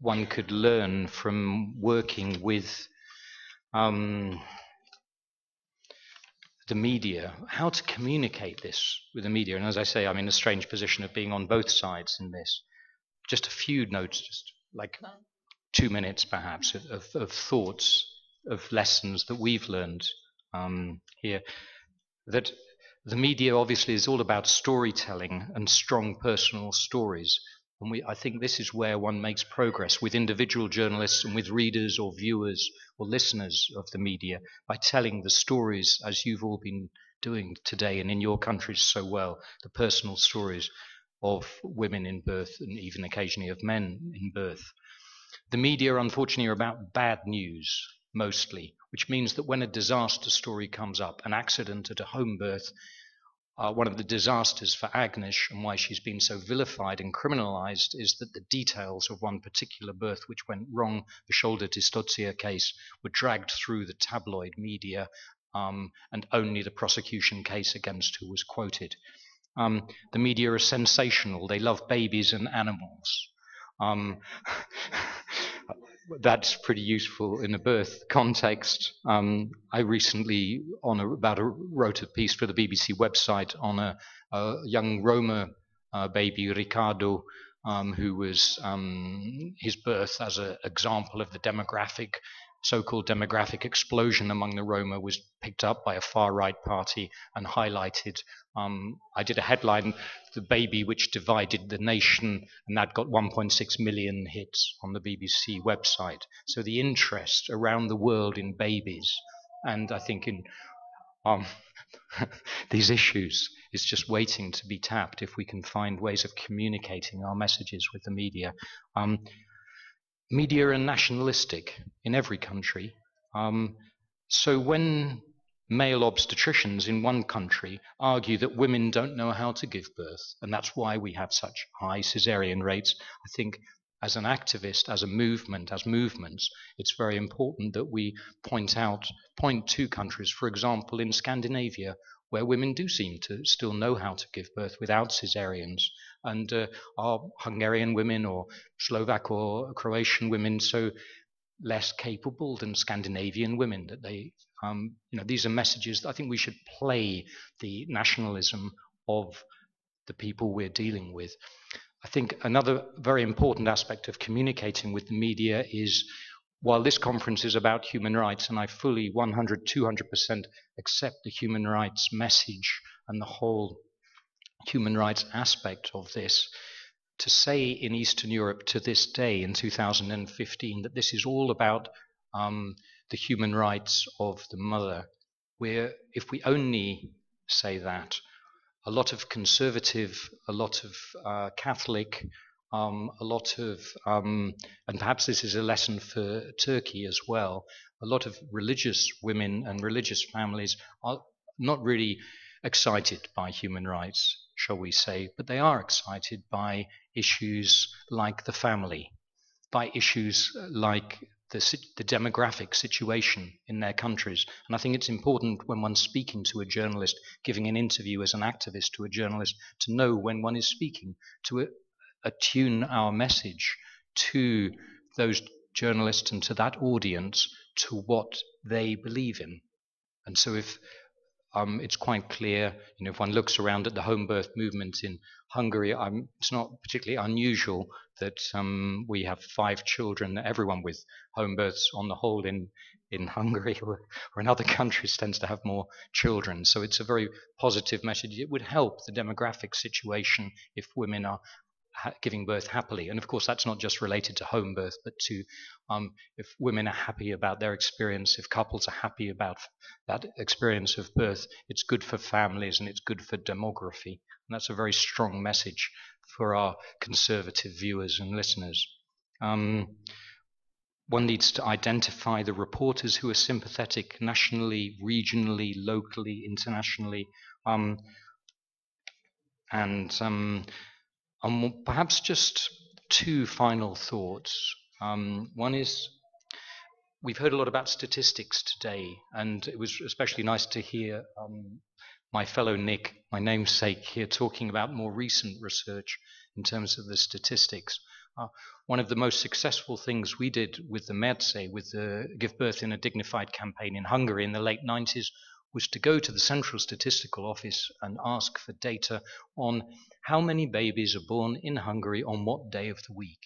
one could learn from working with the media, how to communicate this with the media, and as I say, I'm in a strange position of being on both sides in this. Just a few notes, just like 2 minutes perhaps, of thoughts, of lessons that we've learned here. That the media obviously is all about storytelling and strong personal stories. And I think this is where one makes progress with individual journalists and with readers or viewers or listeners of the media by telling the stories, as you've all been doing today and in your countries so well, the personal stories of women in birth and even occasionally of men in birth. The media, unfortunately, are about bad news mostly, which means that when a disaster story comes up, an accident at a home birth, one of the disasters for Agnes and why she's been so vilified and criminalized is that the details of one particular birth which went wrong, the shoulder dystocia case, were dragged through the tabloid media and only the prosecution case against her was quoted. The media are sensational. They love babies and animals. That's pretty useful in a birth context. I recently wrote a piece for the BBC website on a young Roma baby, Ricardo, who was his birth as an example of the so-called demographic explosion among the Roma was picked up by a far-right party and highlighted. I did a headline, "The Baby Which Divided the Nation," and that got 1.6 million hits on the BBC website. So the interest around the world in babies, and I think in these issues, is just waiting to be tapped if we can find ways of communicating our messages with the media. Media are nationalistic in every country. So when male obstetricians in one country argue that women don't know how to give birth, and that's why we have such high caesarean rates, I think as an activist, as a movement, as movements, it's very important that we point to countries, for example, in Scandinavia, where women do seem to still know how to give birth without caesareans, and are Hungarian women or Slovak or Croatian women so less capable than Scandinavian women that they, these are messages that I think we should play the nationalism of the people we're dealing with. I think another very important aspect of communicating with the media is, while this conference is about human rights, and I fully 200% accept the human rights message and the whole human rights aspect of this, to say in Eastern Europe to this day in 2015 that this is all about the human rights of the mother, where if we only say that, a lot of conservative, a lot of Catholic, a lot of, and perhaps this is a lesson for Turkey as well, a lot of religious women and religious families are not really excited by human rights, shall we say, but they are excited by issues like the family, by issues like the demographic situation in their countries. And I think it's important when one's speaking to a journalist, giving an interview as an activist to a journalist, to know when one is speaking, to attune our message to those journalists and to that audience, to what they believe in. And so if it's quite clear, if one looks around at the home birth movement in Hungary, it's not particularly unusual that we have 5 children. Everyone with home births on the whole in Hungary or in other countries tends to have more children. So it's a very positive message. It would help the demographic situation if women are giving birth happily. And of course, that's not just related to home birth, but to if women are happy about their experience, if couples are happy about that experience of birth, it's good for families and it's good for demography. And that's a very strong message for our conservative viewers and listeners. One needs to identify the reporters who are sympathetic nationally, regionally, locally, internationally, perhaps just 2 final thoughts. One is, we've heard a lot about statistics today, and it was especially nice to hear my fellow Nick, my namesake here, talking about more recent research in terms of the statistics. One of the most successful things we did with the Merze, with the Give Birth in a Dignified campaign in Hungary in the late 90s, was to go to the Central Statistical Office and ask for data on how many babies are born in Hungary on what day of the week.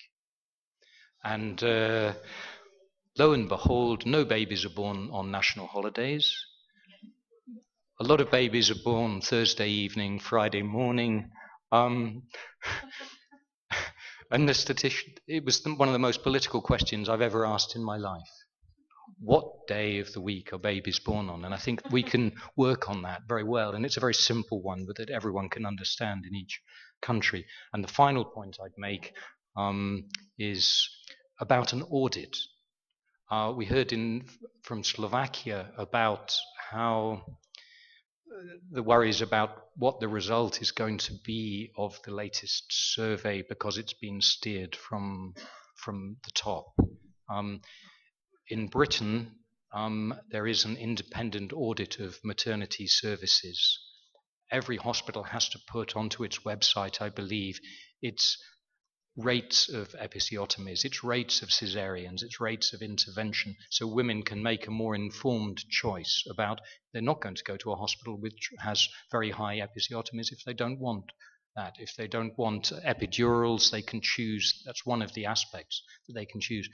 And lo and behold, no babies are born on national holidays. A lot of babies are born Thursday evening, Friday morning. And it was one of the most political questions I've ever asked in my life. What day of the week are babies born on? And I think we can work on that very well. And it's a very simple one, but that everyone can understand in each country. And the final point I'd make is about an audit. We heard from Slovakia about how the worries about what the result is going to be of the latest survey because it's been steered from the top. In Britain, there is an independent audit of maternity services. Every hospital has to put onto its website, I believe, its rates of episiotomies, its rates of caesareans, its rates of intervention, so women can make a more informed choice about they're not going to go to a hospital which has very high episiotomies if they don't want that. If they don't want epidurals, they can choose. That's one of the aspects that they can choose.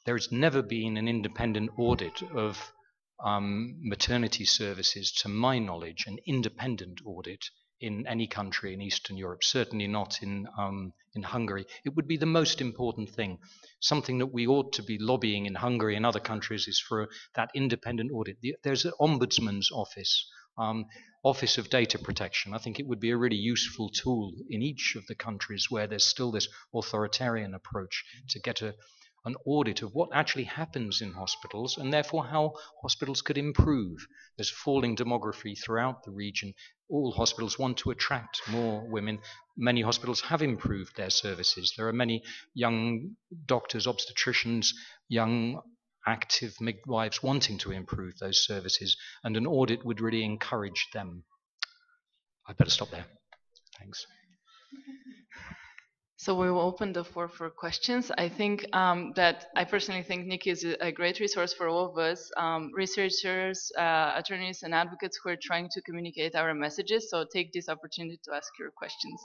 There has never been an independent audit of maternity services, to my knowledge, an independent audit in any country in Eastern Europe, certainly not in Hungary. It would be the most important thing. Something that we ought to be lobbying in Hungary and other countries is for that independent audit. There's an ombudsman's office, Office of Data Protection. I think it would be a really useful tool in each of the countries where there's still this authoritarian approach to get an audit of what actually happens in hospitals and therefore how hospitals could improve. There's falling demography throughout the region. All hospitals want to attract more women. Many hospitals have improved their services. There are many young doctors, obstetricians, young active midwives wanting to improve those services, and an audit would really encourage them. I'd better stop there. Thanks. So we will open the floor for questions. I think that I personally think Nikki is a great resource for all of us, researchers, attorneys, and advocates who are trying to communicate our messages. So take this opportunity to ask your questions.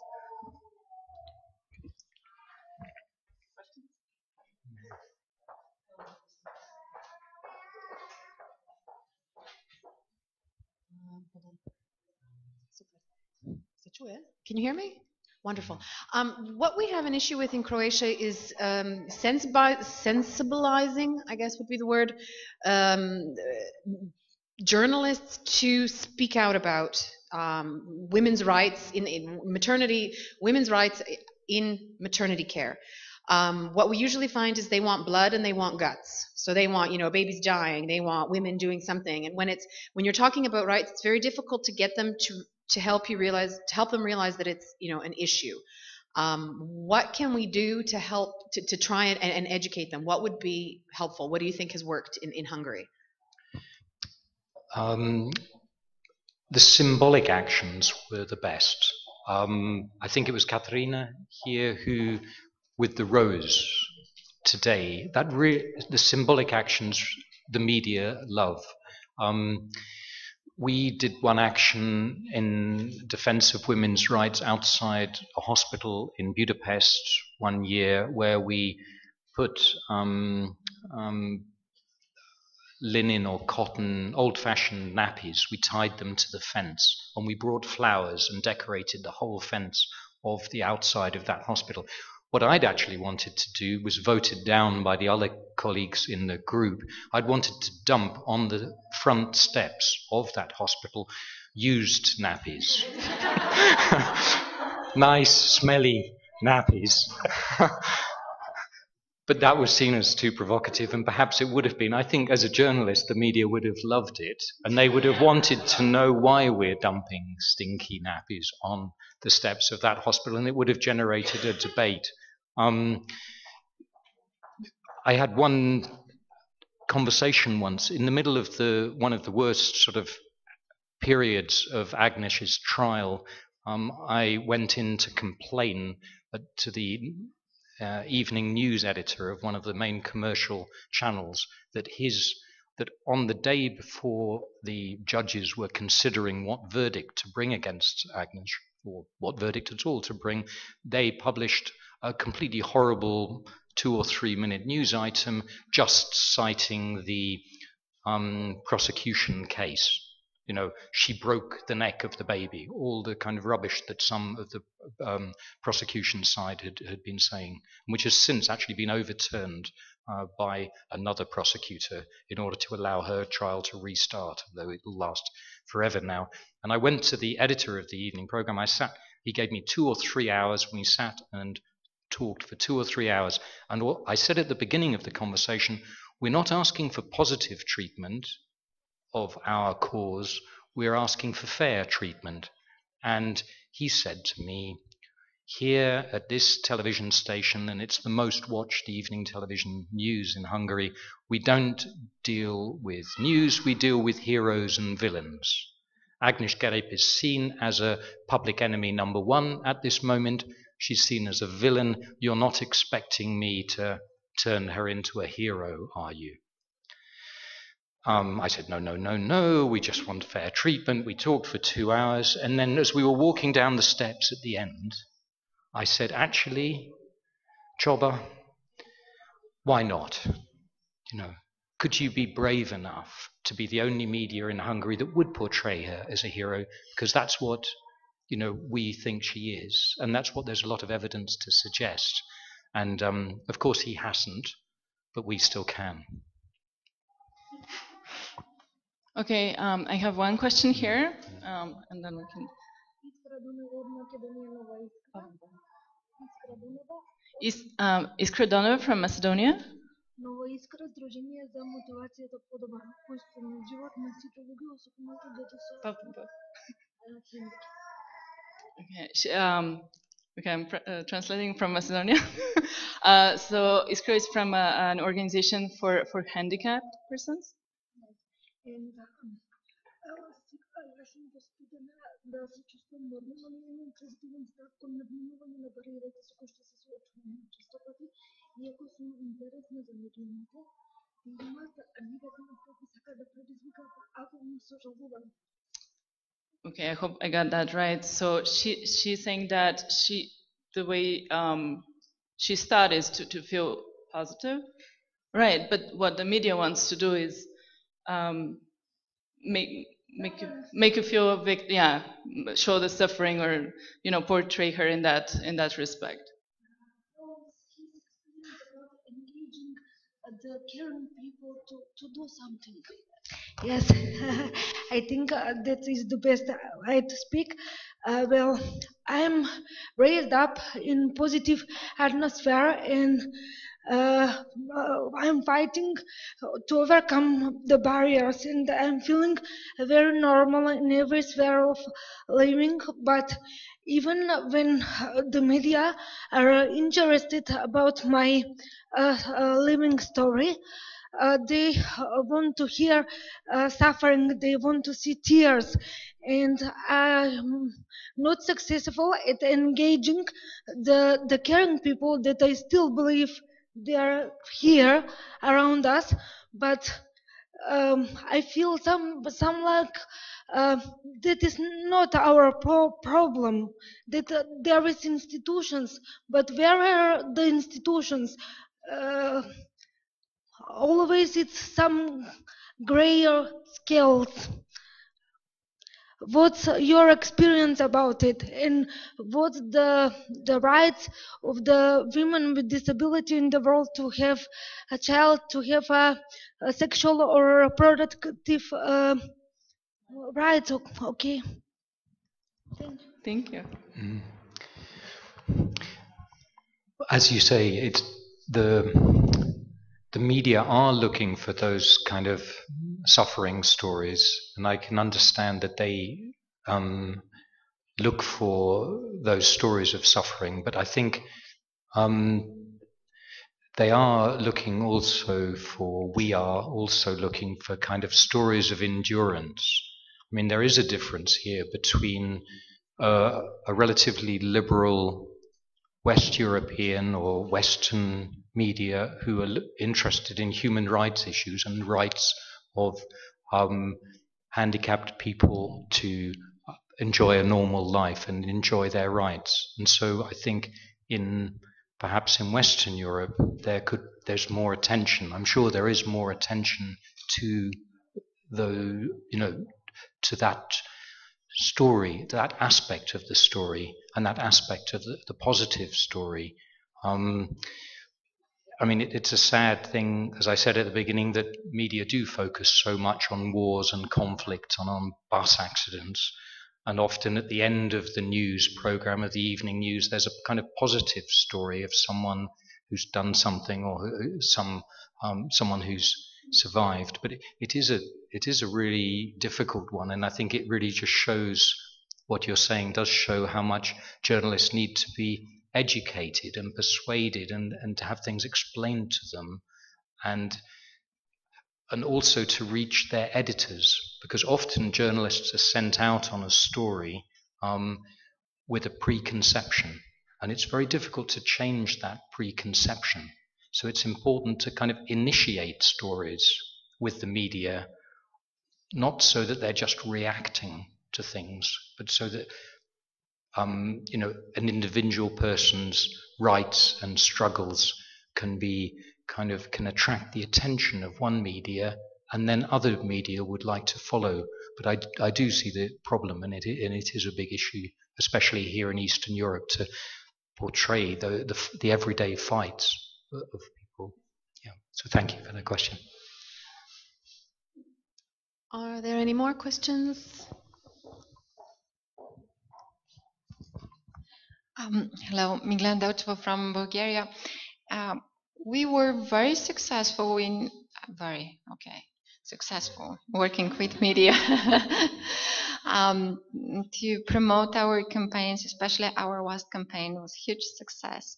Can you hear me? Wonderful. What we have an issue with in Croatia is sensibilizing, I guess would be the word, journalists to speak out about women's rights in maternity, women's rights in maternity care. What we usually find is they want blood and they want guts. So they want, a baby's dying, they want women doing something. And when you're talking about rights, it's very difficult to get them to help them realize that it's, an issue. What can we do to help to try and educate them? What would be helpful? What do you think has worked in Hungary? The symbolic actions were the best. I think it was Katharina here who, with the rose today, the symbolic actions the media love. We did one action in defense of women's rights outside a hospital in Budapest one year, where we put linen or cotton, old-fashioned nappies. We tied them to the fence, and we brought flowers and decorated the whole fence of the outside of that hospital. What I'd actually wanted to do was voted down by the other colleagues in the group. I'd wanted to dump on the front steps of that hospital used nappies. Nice, smelly nappies. But that was seen as too provocative, and perhaps it would have been. I think as a journalist, the media would have loved it, and they would have wanted to know why we're dumping stinky nappies on the steps of that hospital, and it would have generated a debate. I had one conversation once in the middle of one of the worst sort of periods of Agnes's trial. I went in to complain to the evening news editor of one of the main commercial channels that on the day before the judges were considering what verdict to bring against Agnes, or what verdict at all to bring, they published a completely horrible 2 or 3 minute news item just citing the prosecution case. She broke the neck of the baby, all the kind of rubbish that some of the prosecution side had been saying, which has since actually been overturned by another prosecutor in order to allow her trial to restart, though it will last forever now. And I went to the editor of the evening program. He gave me 2 or 3 hours. We sat and talked for 2 or 3 hours. And what I said at the beginning of the conversation, we're not asking for positive treatment of our cause, we're asking for fair treatment. And he said to me, here at this television station, and it's the most watched evening television news in Hungary, we don't deal with news, we deal with heroes and villains. Agnes Gerep is seen as a public enemy number 1 at this moment. She's seen as a villain. You're not expecting me to turn her into a hero, are you? I said, no, we just want fair treatment. We talked for 2 hours, and then as we were walking down the steps at the end, I said, actually, Choba, why not? Could you be brave enough to be the only media in Hungary that would portray her as a hero? Because that's what, we think she is, and that's what there's a lot of evidence to suggest. And of course he hasn't, but we still can. Okay, I have one question here, and then we can. Iskra Donova from Macedonia. Okay, I'm translating from Macedonia. So Iskra is from an organization for handicapped persons. Okay, I hope I got that right. So she's saying that the way she started to feel positive, right? But what the media wants to do is make you feel a victim, show the suffering, or portray her in that respect. The caring people to do something. Yes, I think that is the best way to speak. Well, I'm raised up in positive atmosphere and I'm fighting to overcome the barriers and I'm feeling very normal in every sphere of living. But even when the media are interested about my living story, they want to hear suffering, they want to see tears, and I'm not successful at engaging the caring people that I still believe they are here around us, but I feel some like uh, that is not our problem. That there is institutions, but where are the institutions? Uh, Always it's some grayer scales. What's your experience about it, and what's the rights of the women with disability in the world to have a child, to have a sexual or reproductive rights? Okay. Thank you. Mm. As you say, it's the media are looking for those kind of suffering stories, and I can understand that they look for those stories of suffering. But I think they are looking also for. We are also looking for kind of stories of endurance. I mean, there is a difference here between a relatively liberal West European or Western media who are interested in human rights issues and rights of handicapped people to enjoy a normal life and enjoy their rights. And so I think perhaps in Western Europe there's more attention. I'm sure there is more attention to to that story, that aspect of the story, and that aspect of the positive story. I mean, it's a sad thing, as I said at the beginning, that media do focus so much on wars and conflict and on bus accidents. And often at the end of the news program, of the evening news, there's a kind of positive story of someone who's done something or someone who's survived. But it is a really difficult one, and I think it really just shows what you're saying does show how much journalists need to be educated and persuaded and to have things explained to them, and also to reach their editors, because often journalists are sent out on a story with a preconception, and it's very difficult to change that preconception. So it's important to kind of initiate stories with the media, not so that they're just reacting to things, but so that an individual person's rights and struggles can attract the attention of one media, and then other media would like to follow. But I do see the problem, and it is a big issue, especially here in Eastern Europe, to portray the everyday fights of people. Yeah. So thank you for the question. Are there any more questions? Hello, Miglan Daucheva from Bulgaria. We were very successful working with media to promote our campaigns, especially our WAST campaign was huge success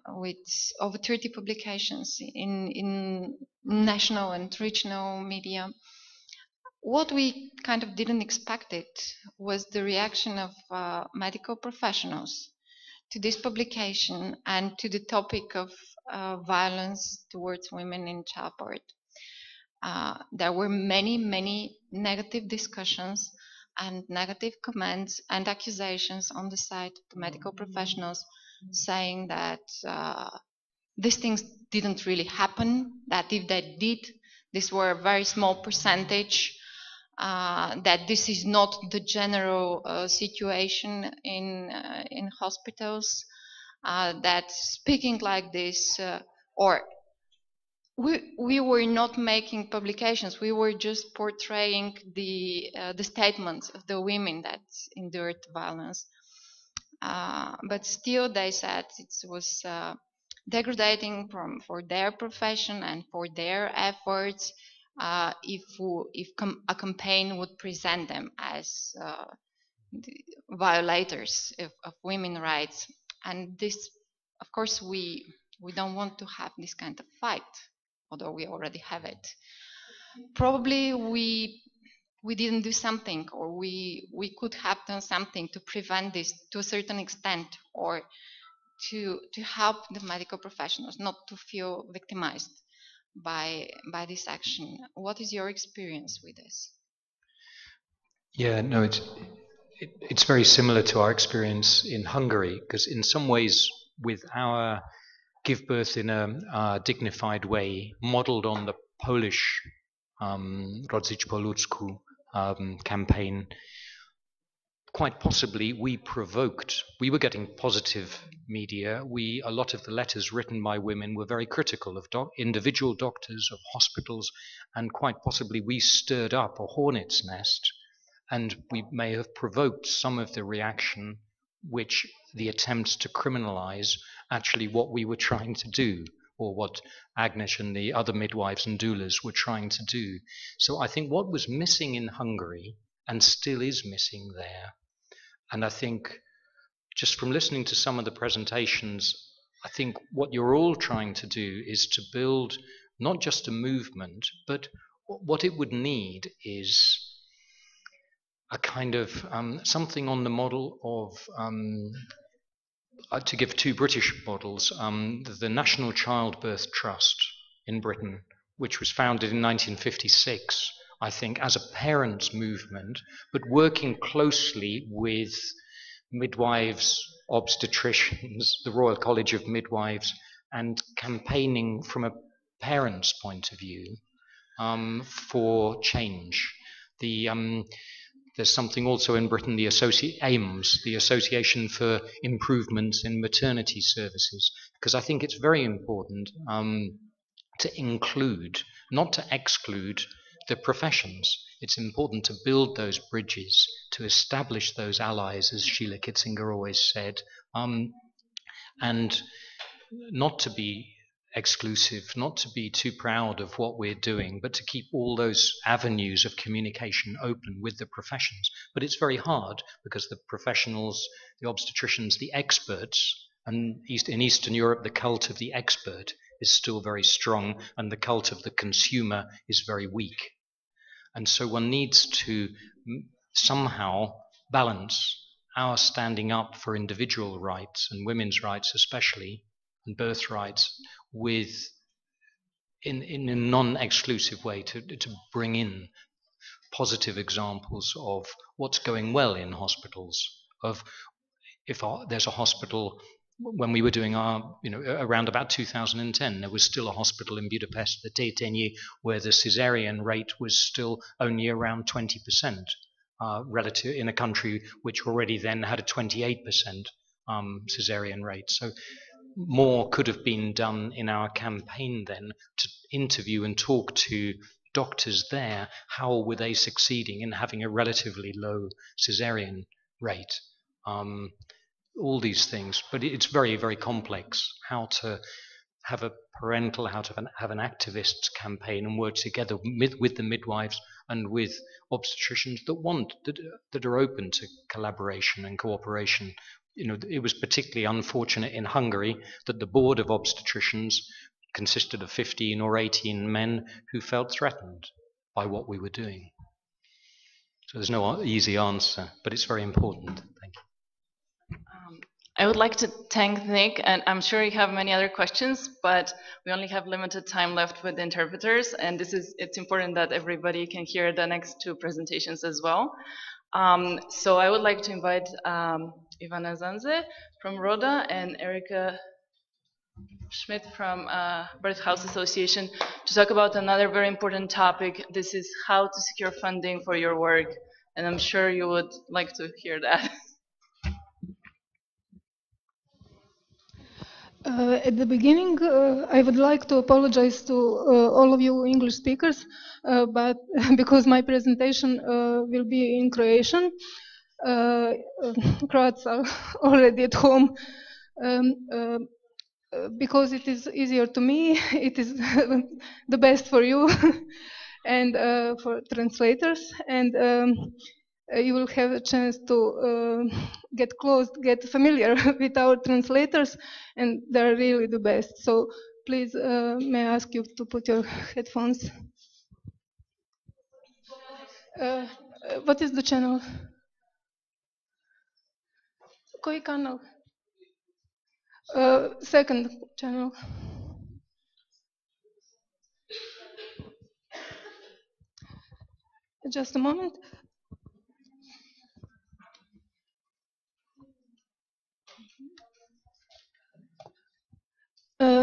with over 30 publications in national and regional media. What we kind of didn't expect was the reaction of medical professionals to this publication and to the topic of violence towards women in childbirth. There were many negative discussions and negative comments and accusations on the side of the medical professionals, saying that these things didn't really happen, that if they did, these were a very small percentage, that this is not the general situation in hospitals, that speaking like this or we were not making publications. We were just portraying the statements of the women that endured violence. But still, they said it was degrading for their profession and for their efforts if a campaign would present them as the violators of women's rights. And this, of course, we don't want to have this kind of fight, although we already have it. Probably we didn't do something, or we could have done something to prevent this to a certain extent, or to help the medical professionals not to feel victimized by this action. What is your experience with this? Yeah, no, it's very similar to our experience in Hungary, because in some ways, with our give birth in a dignified way, modeled on the Polish Rodzić po ludzku campaign, quite possibly we were getting positive media. A lot of the letters written by women were very critical of individual doctors, of hospitals, and quite possibly we stirred up a hornet's nest, and we may have provoked some of the reaction, which the attempts to criminalize actually what we were trying to do, or what Agnes and the other midwives and doulas were trying to do. So I think what was missing in Hungary, and still is missing there, and I think just from listening to some of the presentations, I think what you're all trying to do is to build not just a movement, but what it would need is a kind of something on the model of, to give two British models, the National Childbirth Trust in Britain, which was founded in 1956, I think, as a parents' movement, but working closely with midwives, obstetricians, the Royal College of Midwives, and campaigning from a parent's point of view for change. There's something also in Britain, the AIMS, the Association for Improvements in Maternity Services, because I think it's very important to include, not to exclude, the professions. It's important to build those bridges, to establish those allies, as Sheila Kitzinger always said, and not to be exclusive, not to be too proud of what we're doing, but to keep all those avenues of communication open with the professions. But it's very hard because the professionals, the obstetricians, the experts, and in Eastern Europe, the cult of the expert is still very strong, and the cult of the consumer is very weak. And so one needs to somehow balance our standing up for individual rights, and women's rights especially, and birth rights, with in a non-exclusive way to bring in positive examples of what's going well in hospitals. Of if there's a hospital, when we were doing our, around about 2010, there was still a hospital in Budapest, the Tétényi, where the caesarean rate was still only around 20%, relative in a country which already then had a 28% caesarean rate. So more could have been done in our campaign then to interview and talk to doctors there. How were they succeeding in having a relatively low caesarean rate? All these things, but it's very, very complex how to have a parental, how to have an activist campaign and work together with the midwives and with obstetricians that are open to collaboration and cooperation. It was particularly unfortunate in Hungary that the board of obstetricians consisted of 15 or 18 men who felt threatened by what we were doing. So there's no easy answer, but it's very important. Thank you. I would like to thank Nick, and I'm sure you have many other questions, but we only have limited time left with the interpreters, and it's important that everybody can hear the next two presentations as well. So I would like to invite Ivana Zanze from RODA and Erika Schmidt from Birth House Association to talk about another very important topic. This is how to secure funding for your work, and I'm sure you would like to hear that. At the beginning, I would like to apologize to all of you English speakers, but because my presentation will be in Croatian, Croats are already at home. Um, uh, because it is easier to me, it is the best for you and for translators, and you will have a chance to get familiar with our translators, and they're really the best. So please, may I ask you to put your headphones? What is the channel? Koji kanal? Second channel. Just a moment.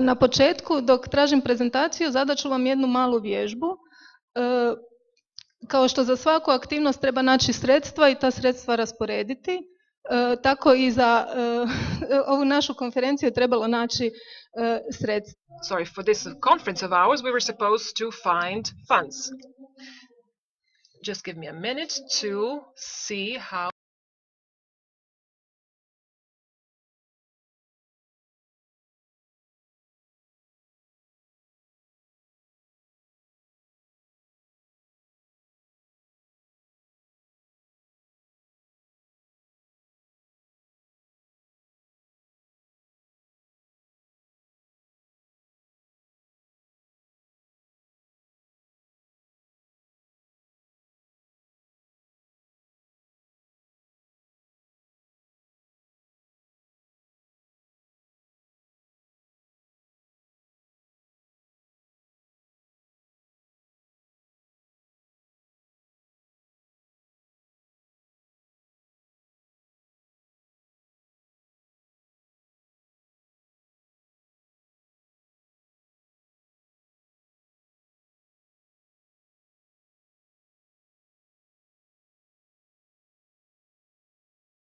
Na početku, dok tražim prezentaciju, zadat ću vam jednu malu vježbu. Kao što za svaku aktivnost treba naći sredstva i ta sredstva rasporediti, tako i za ovu našu konferenciju je trebalo naći sredstva. Sorry, for this conference of ours, we were supposed to find funds. Just give me a minute to see how.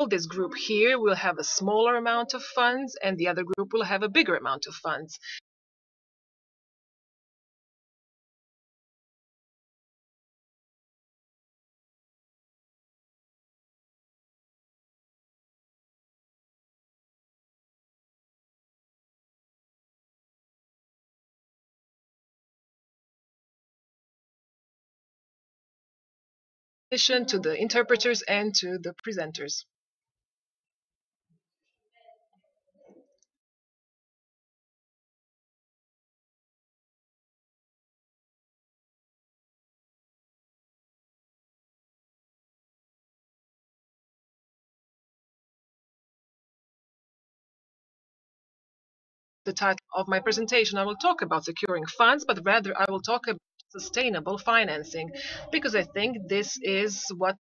This group here will have a smaller amount of funds and the other group will have a bigger amount of funds. In addition to the interpreters and to the presenters. The title of my presentation, I will talk about securing funds, but rather I will talk about sustainable financing, because I think this is what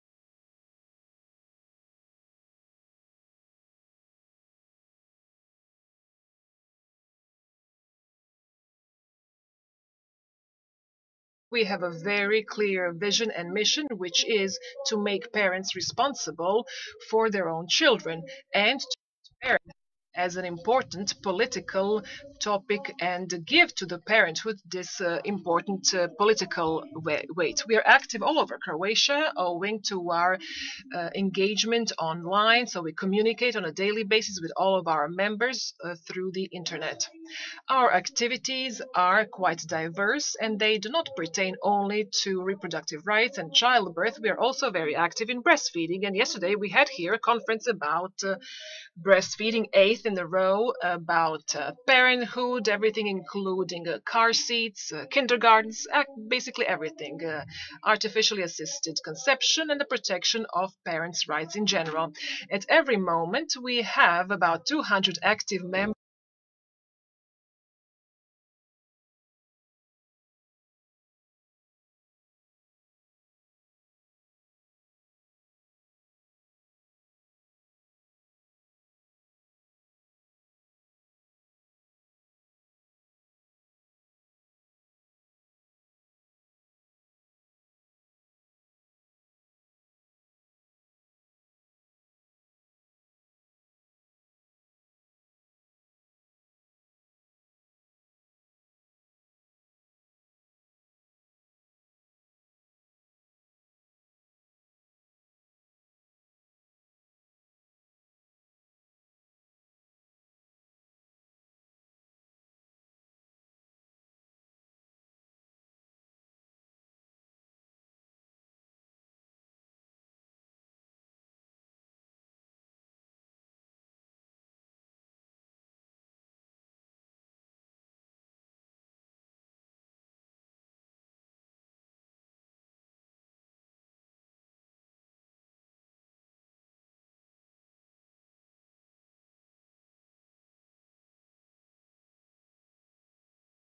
we have a very clear vision and mission, which is to make parents responsible for their own children and to parents as an important political topic and give to the parenthood this important political weight. We are active all over Croatia owing to our engagement online, so we communicate on a daily basis with all of our members through the internet. Our activities are quite diverse and they do not pertain only to reproductive rights and childbirth. We are also very active in breastfeeding, and yesterday we had here a conference about breastfeeding, 8th in a row, about parenthood, everything including car seats, kindergartens, basically everything, artificially assisted conception and the protection of parents' rights in general. At every moment we have about 200 active members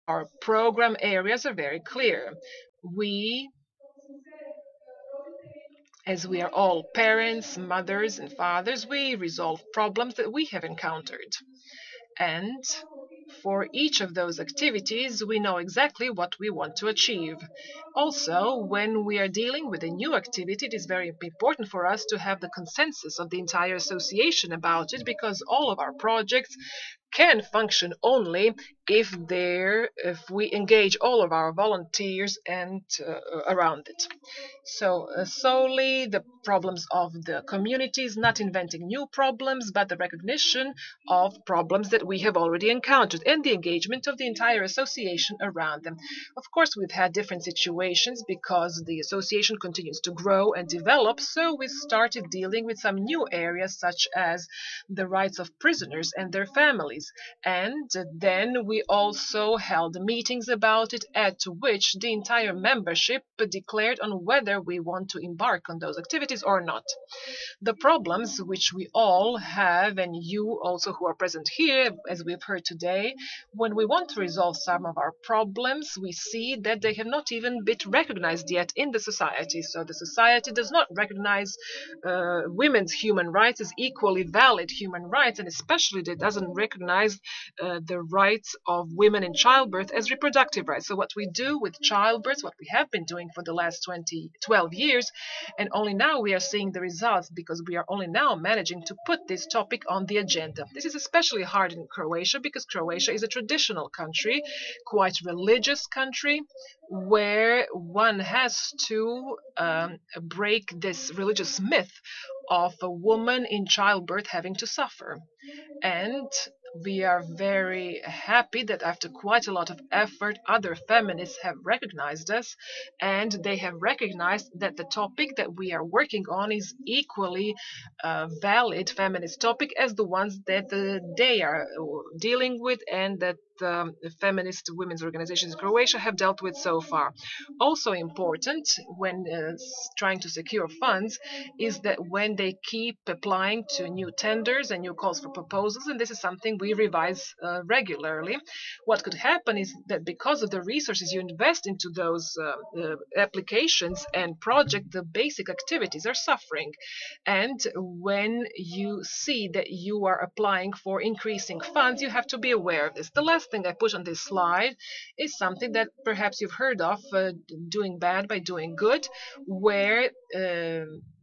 Our program areas are very clear. As we are all parents, mothers, and fathers, we resolve problems that we have encountered. And for each of those activities, we know exactly what we want to achieve. Also, when we are dealing with a new activity, it is very important for us to have the consensus of the entire association about it, because all of our projects can function only if we engage all of our volunteers and around it. So solely the problems of the communities, not inventing new problems, but the recognition of problems that we have already encountered and the engagement of the entire association around them. Of course, we've had different situations because the association continues to grow and develop, so we started dealing with some new areas such as the rights of prisoners and their families. And then we also held meetings about it, at which the entire membership declared on whether we want to embark on those activities or not. The problems which we all have, and you also who are present here, as we've heard today, when we want to resolve some of our problems, we see that they have not even been recognized yet in the society. So the society does not recognize women's human rights as equally valid human rights, and especially it doesn't recognize the rights of women in childbirth as reproductive rights. So what we do with childbirth, what we have been doing for the last 12 years, and only now we are seeing the results because we are only now managing to put this topic on the agenda. This is especially hard in Croatia because Croatia is a traditional country, quite religious country, where one has to break this religious myth of a woman in childbirth having to suffer. And we are very happy that after quite a lot of effort, other feminists have recognized us, and they have recognized that the topic that we are working on is equally valid feminist topic as the ones that they are dealing with and that feminist women's organizations in Croatia have dealt with so far. Also important when trying to secure funds is that when they keep applying to new tenders and new calls for proposals, and this is something we revise regularly, what could happen is that because of the resources you invest into those applications and projects, the basic activities are suffering. And when you see that you are applying for increasing funds, you have to be aware of this. The last thing I put on this slide is something that perhaps you've heard of, doing bad by doing good, where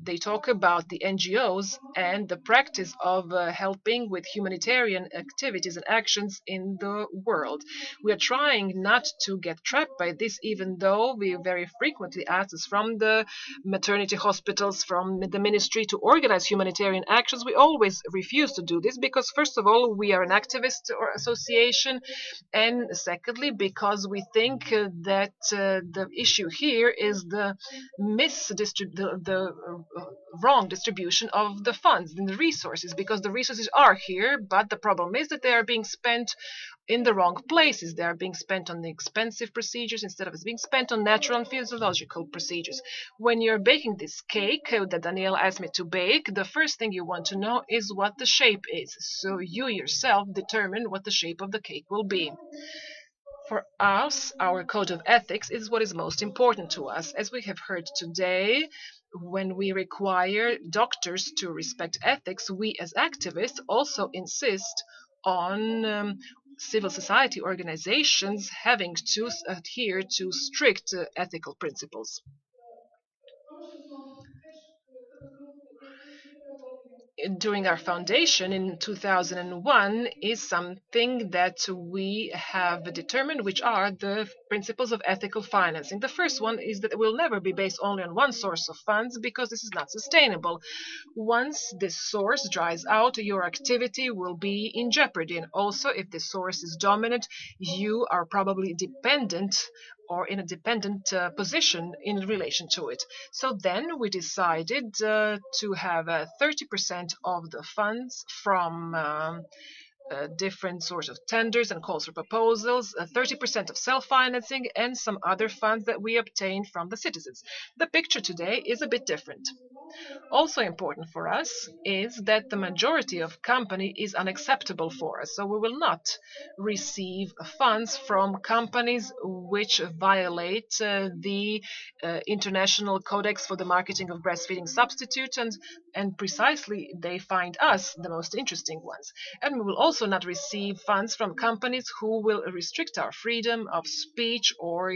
they talk about the NGOs and the practice of helping with humanitarian activities and actions in the world. We are trying not to get trapped by this, even though we very frequently ask us from the maternity hospitals, from the ministry to organize humanitarian actions. We always refuse to do this because, first of all, we are an activist or association, and secondly, because we think that the issue here is the wrong distribution of the funds and the resources, because the resources are here, but the problem is that they are being spent in the wrong places. They are being spent on the expensive procedures instead of being spent on natural and physiological procedures. When you're baking this cake that Danielle asked me to bake, the first thing you want to know is what the shape is. So you yourself determine what the shape of the cake will be. For us, our code of ethics is what is most important to us. As we have heard today, when we require doctors to respect ethics, we as activists also insist on civil society organizations having to adhere to strict ethical principles. During our foundation in 2001 is something that we have determined, which are the principles of ethical financing. The first one is that it will never be based only on one source of funds, because this is not sustainable. Once this source dries out, your activity will be in jeopardy. And also, if the source is dominant, you are probably dependent or in a dependent position in relation to it. So then we decided to have 30% of the funds from different sorts of tenders and calls for proposals, 30% of self-financing, and some other funds that we obtain from the citizens. The picture today is a bit different. Also important for us is that the majority of company is unacceptable for us. So we will not receive funds from companies which violate the International Codex for the Marketing of Breastfeeding Substitutes, and precisely they find us the most interesting ones. And we will also not receive funds from companies who will restrict our freedom of speech, or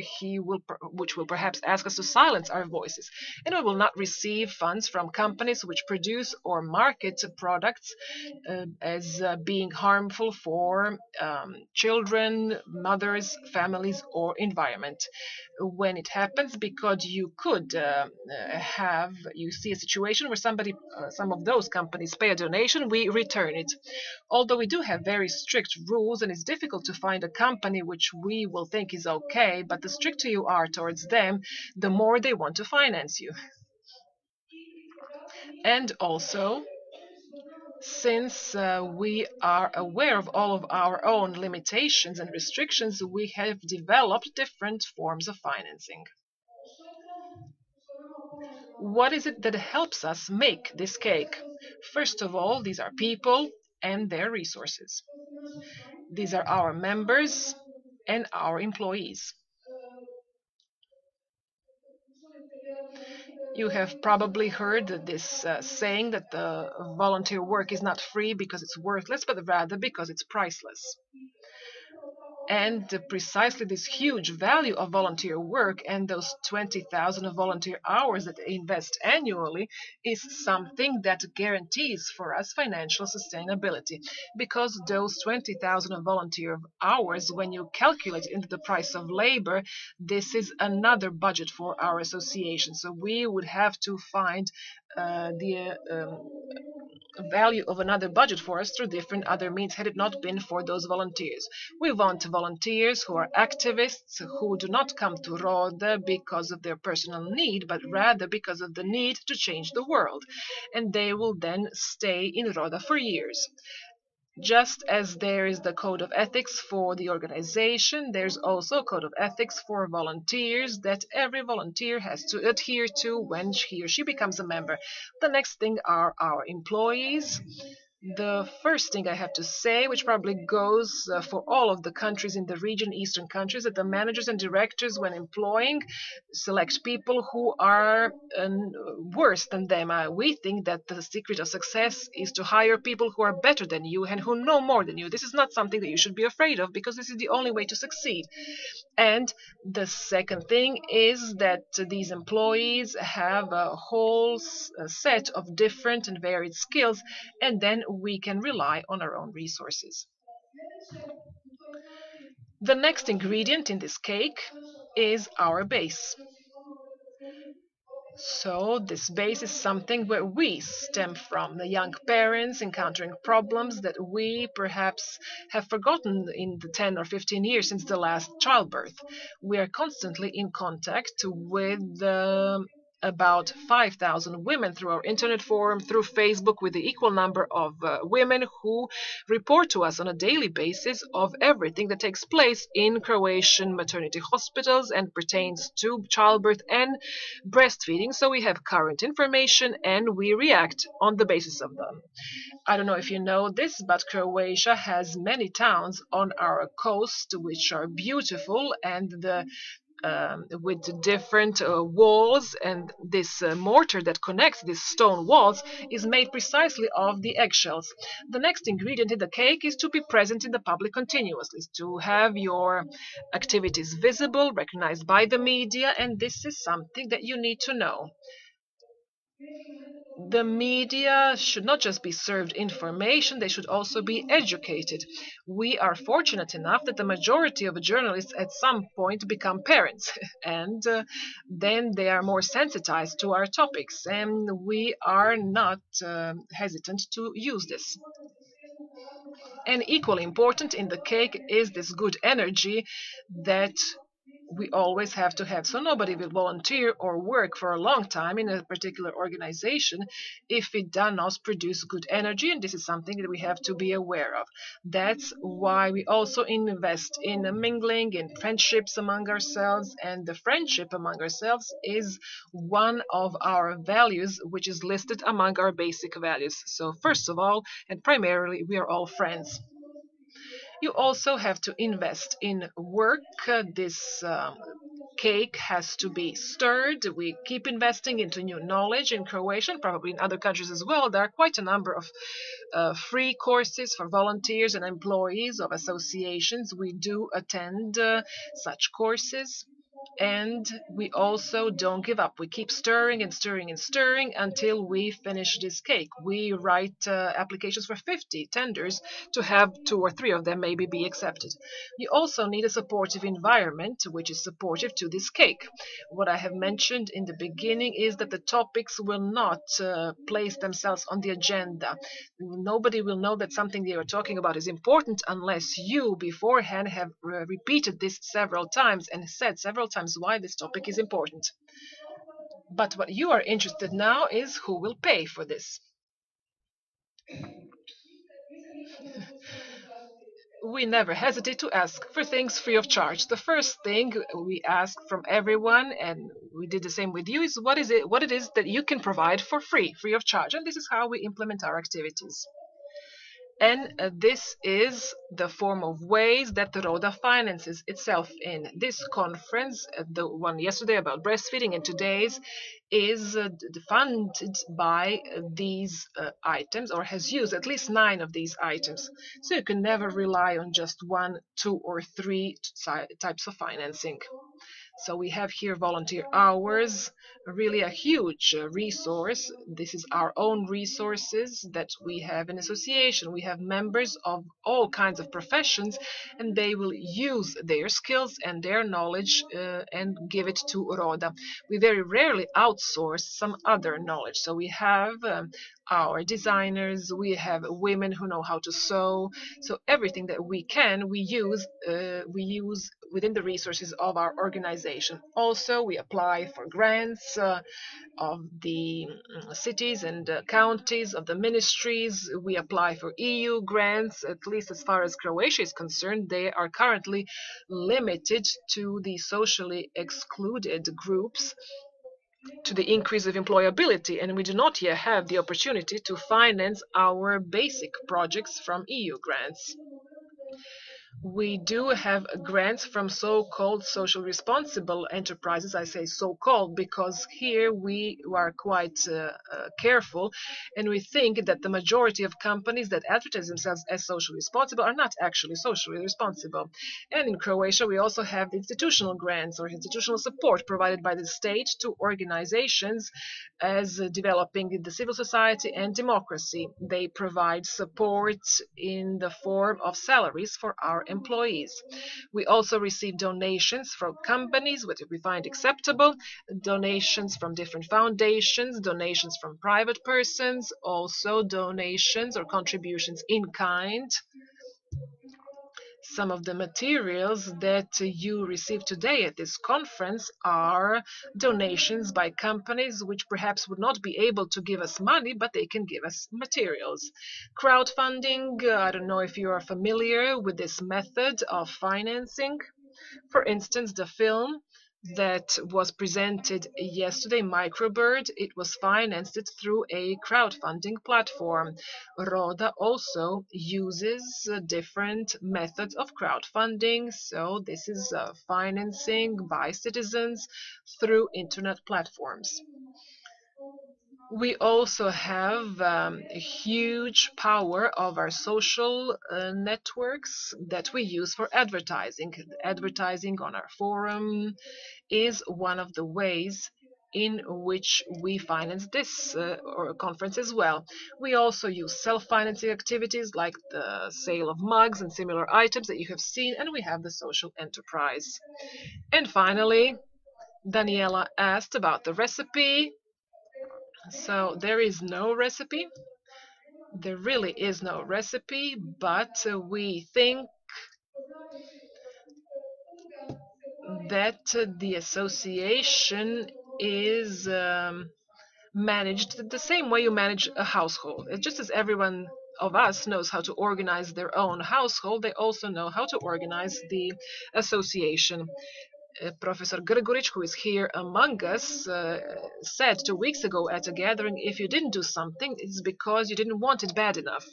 which will perhaps ask us to silence our voices. And we will not receive funds from companies which produce or market products as being harmful for children, mothers, families, or environment. When it happens, because you could you see a situation where some of those companies pay a donation, we return it. Although we do have very strict rules, and it's difficult to find a company which we will think is okay, but the stricter you are towards them, the more they want to finance you. And also, since we are aware of all of our own limitations and restrictions, we have developed different forms of financing. What is it that helps us make this cake? First of all, these are people and their resources. These are our members and our employees. You have probably heard this saying that the volunteer work is not free because it's worthless, but rather because it's priceless. And precisely this huge value of volunteer work and those 20,000 volunteer hours that they invest annually is something that guarantees for us financial sustainability. Because those 20,000 volunteer hours, when you calculate into the price of labor, this is another budget for our association. So we would have to find the value of another budget for us through different other means had it not been for those volunteers. We want volunteers who are activists, who do not come to Rhoda because of their personal need, but rather because of the need to change the world. And they will then stay in Rhoda for years. Just as there is the code of ethics for the organization, there's also a code of ethics for volunteers that every volunteer has to adhere to when he or she becomes a member. The next thing are our employees. The first thing I have to say, which probably goes for all of the countries in the region, Eastern countries, that the managers and directors, when employing, select people who are worse than them. We think that the secret of success is to hire people who are better than you and who know more than you. This is not something that you should be afraid of, because this is the only way to succeed. And the second thing is that these employees have a whole set of different and varied skills, and then we can rely on our own resources. The next ingredient in this cake is our base. So this base is something where we stem from, the young parents encountering problems that we perhaps have forgotten in the 10 or 15 years since the last childbirth. We are constantly in contact with about 5,000 women through our internet forum, through Facebook, with the equal number of women who report to us on a daily basis of everything that takes place in Croatian maternity hospitals and pertains to childbirth and breastfeeding. So we have current information and we react on the basis of them. I don't know if you know this, but Croatia has many towns on our coast which are beautiful, and with different walls, and this mortar that connects these stone walls is made precisely of the eggshells. The next ingredient in the cake is to be present in the public continuously, to have your activities visible, recognized by the media, and this is something that you need to know. The media should not just be served information, they should also be educated. We are fortunate enough that the majority of journalists at some point become parents, and then they are more sensitized to our topics, and we are not hesitant to use this. And equally important in the cake is this good energy that we always have to have. So nobody will volunteer or work for a long time in a particular organization if it does not produce good energy, and this is something that we have to be aware of. That's why we also invest in mingling, in friendships among ourselves, and the friendship among ourselves is one of our values, which is listed among our basic values. So first of all, and primarily, we are all friends. You also have to invest in work. This cake has to be stirred. We keep investing into new knowledge in Croatia, probably in other countries as well. There are quite a number of free courses for volunteers and employees of associations. We do attend such courses. And we also don't give up. We keep stirring and stirring and stirring until we finish this cake. We write applications for 50 tenders to have 2 or 3 of them maybe be accepted. You also need a supportive environment which is supportive to this cake. What I have mentioned in the beginning is that the topics will not place themselves on the agenda. Nobody will know that something they are talking about is important unless you beforehand have repeated this several times and said several times why this topic is important. But what you are interested now is who will pay for this. We never hesitate to ask for things free of charge. The first thing we ask from everyone, and we did the same with you, is what it is that you can provide for free of charge. And this is how we implement our activities. And this is the form of ways that the RODA finances itself in. This conference, the one yesterday about breastfeeding and today's, is funded by these items, or has used at least 9 of these items. So you can never rely on just 1, 2, or 3 types of financing. So we have here volunteer hours, really a huge resource. This is our own resources that we have in association. We have members of all kinds of professions, and they will use their skills and their knowledge and give it to RODA. We very rarely outsource some other knowledge. So we have our designers, we have women who know how to sew. So everything that we can, we use within the resources of our organization. Also, we apply for grants of the cities and counties, of the ministries. We apply for EU grants, at least as far as Croatia is concerned. They are currently limited to the socially excluded groups, to the increase of employability, and we do not yet have the opportunity to finance our basic projects from EU grants. We do have grants from so-called social responsible enterprises. I say so-called because here we are quite careful, and we think that the majority of companies that advertise themselves as socially responsible are not actually socially responsible. And in Croatia, we also have the institutional grants or institutional support provided by the state to organizations as developing the civil society and democracy. They provide support in the form of salaries for our employees. We also receive donations from companies, which we find acceptable, donations from different foundations, donations from private persons, also donations or contributions in kind. Some of the materials that you receive today at this conference are donations by companies which perhaps would not be able to give us money, but they can give us materials. Crowdfunding, I don't know if you are familiar with this method of financing. For instance, the film that was presented yesterday, Microbird, it was financed through a crowdfunding platform. RODA also uses different methods of crowdfunding, so this is financing by citizens through internet platforms. We also have a huge power of our social networks that we use for advertising. Advertising on our forum is one of the ways in which we finance this conference as well. We also use self-financing activities like the sale of mugs and similar items that you have seen, and we have the social enterprise. And finally, Daniela asked about the recipe. So there is no recipe. There really is no recipe, but we think that the association is managed the same way you manage a household. Just as everyone of us knows how to organize their own household, they also know how to organize the association. Professor Gregoric, who is here among us, said 2 weeks ago at a gathering, if you didn't do something, it's because you didn't want it bad enough.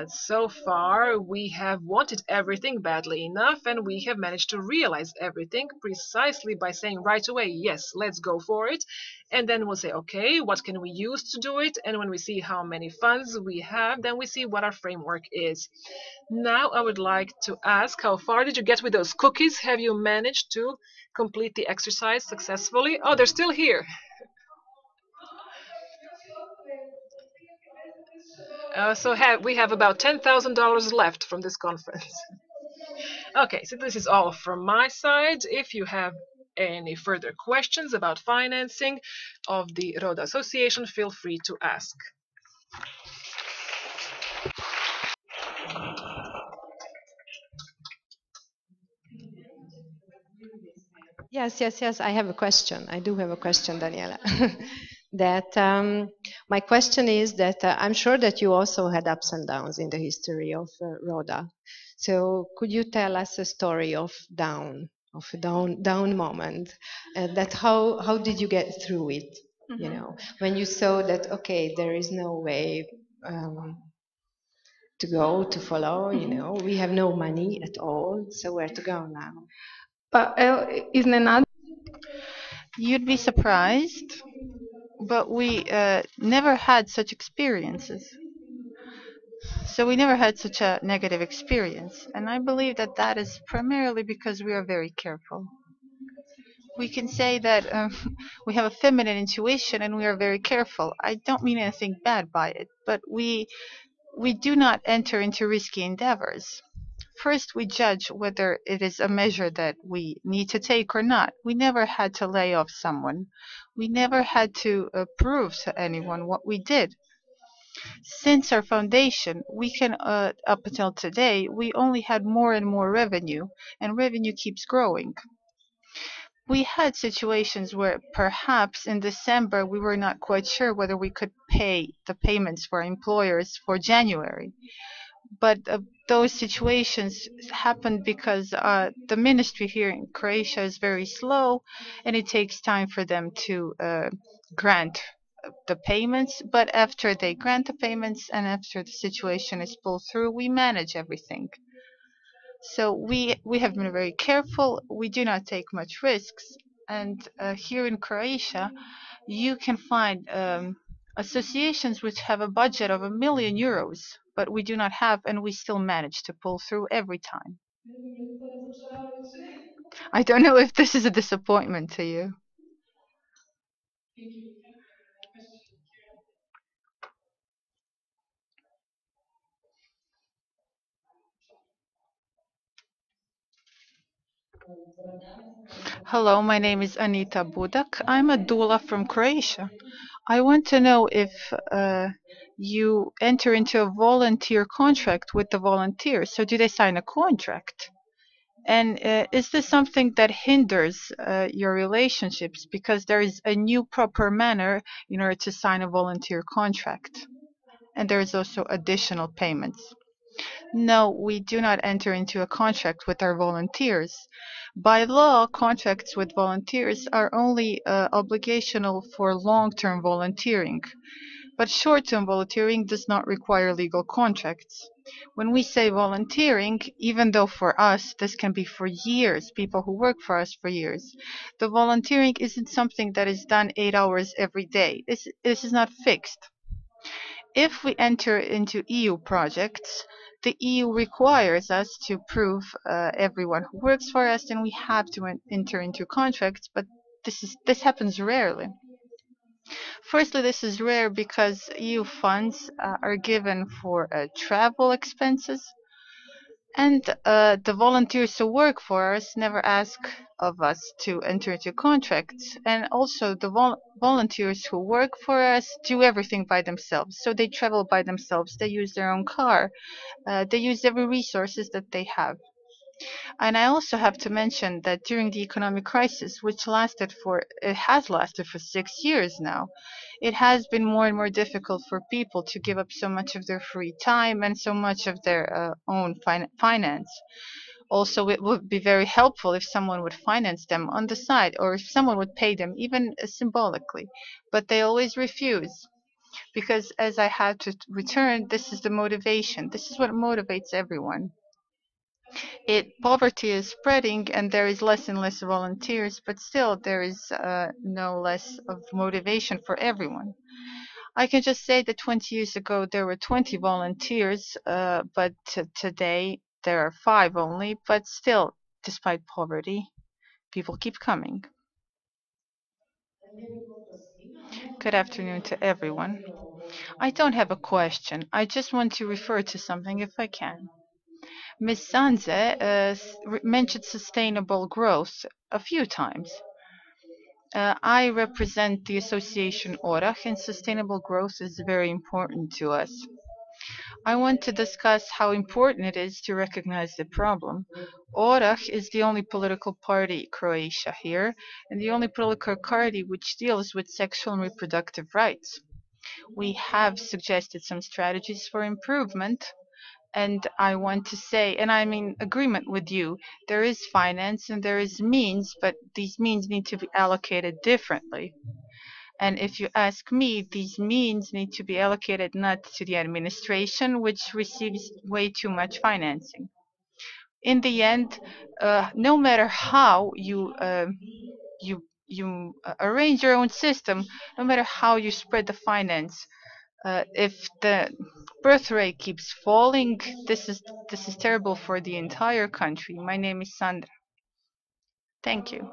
So far, we have wanted everything badly enough, and we have managed to realize everything precisely by saying right away, yes, let's go for it. And then we'll say, okay, what can we use to do it? And when we see how many funds we have, then we see what our framework is. Now, I would like to ask, how far did you get with those cookies? Have you managed to complete the exercise successfully? Oh, they're still here. We have about $10,000 left from this conference. Okay, so this is all from my side. If you have any further questions about financing of the Roda Association, feel free to ask. Yes. I have a question. I do have a question, Daniela. My question is that I'm sure that you also had ups and downs in the history of Rhoda. So could you tell us a story of a down moment? That how did you get through it? Mm-hmm. You know, when you saw that okay, there is no way to follow. Mm-hmm. You know, we have no money at all, so where to go now? But you'd be surprised, but we never had such experiences. So we never had such a negative experience. And I believe that that is primarily because we are very careful. We can say that we have a feminine intuition and we are very careful. I don't mean anything bad by it, but we do not enter into risky endeavors. First, we judge whether it is a measure that we need to take or not. We never had to lay off someone. We never had to prove to anyone what we did. Since our foundation, we can, up until today, we only had more and more revenue, and revenue keeps growing. We had situations where perhaps in December we were not quite sure whether we could pay the payments for employers for January. But those situations happened because the ministry here in Croatia is very slow and it takes time for them to grant the payments. But after they grant the payments and after the situation is pulled through, we manage everything. So we have been very careful. We do not take much risks. And here in Croatia, you can find associations which have a budget of €1,000,000, but we do not have, and we still manage to pull through every time. I don't know if this is a disappointment to you. Hello, my name is Anita Budak. I'm a doula from Croatia. I want to know if you enter into a volunteer contract with the volunteers. So do they sign a contract? And is this something that hinders your relationships because there is a new proper manner in order to sign a volunteer contract? And there is also additional payments. No, we do not enter into a contract with our volunteers. By law, contracts with volunteers are only obligational for long-term volunteering. But short-term volunteering does not require legal contracts. When we say volunteering, even though for us this can be for years, people who work for us for years, the volunteering isn't something that is done 8 hours every day. This is not fixed. If we enter into EU projects, the EU requires us to prove everyone who works for us, and we have to enter into contracts, but this happens rarely. Firstly, this is rare because EU funds are given for travel expenses, and the volunteers who work for us never ask of us to enter into contracts. And also, the volunteers who work for us do everything by themselves. So they travel by themselves. They use their own car. They use every resources that they have. And I also have to mention that during the economic crisis, which it has lasted for 6 years now, it has been more and more difficult for people to give up so much of their free time and so much of their own finance. Also, it would be very helpful if someone would finance them on the side or if someone would pay them, even symbolically. But they always refuse because, as I had to return, this is the motivation. This is what motivates everyone. Poverty is spreading and there is less and less volunteers, but still there is no less of motivation for everyone. I can just say that 20 years ago there were 20 volunteers, but today there are 5 only, but still, despite poverty, people keep coming. Good afternoon to everyone. I don't have a question. I just want to refer to something if I can. Ms. Sanze mentioned sustainable growth a few times. I represent the association ORAH, and sustainable growth is very important to us. I want to discuss how important it is to recognize the problem. ORAH is the only political party, Croatia here, and the only political party which deals with sexual and reproductive rights. We have suggested some strategies for improvement, and I want to say, and I'm in agreement with you, there is finance and there is means, but these means need to be allocated differently. And if you ask me, these means need to be allocated not to the administration, which receives way too much financing. In the end, no matter how you arrange your own system, no matter how you spread the finance, if the birth rate keeps falling, this is terrible for the entire country. My name is Sandra. Thank you.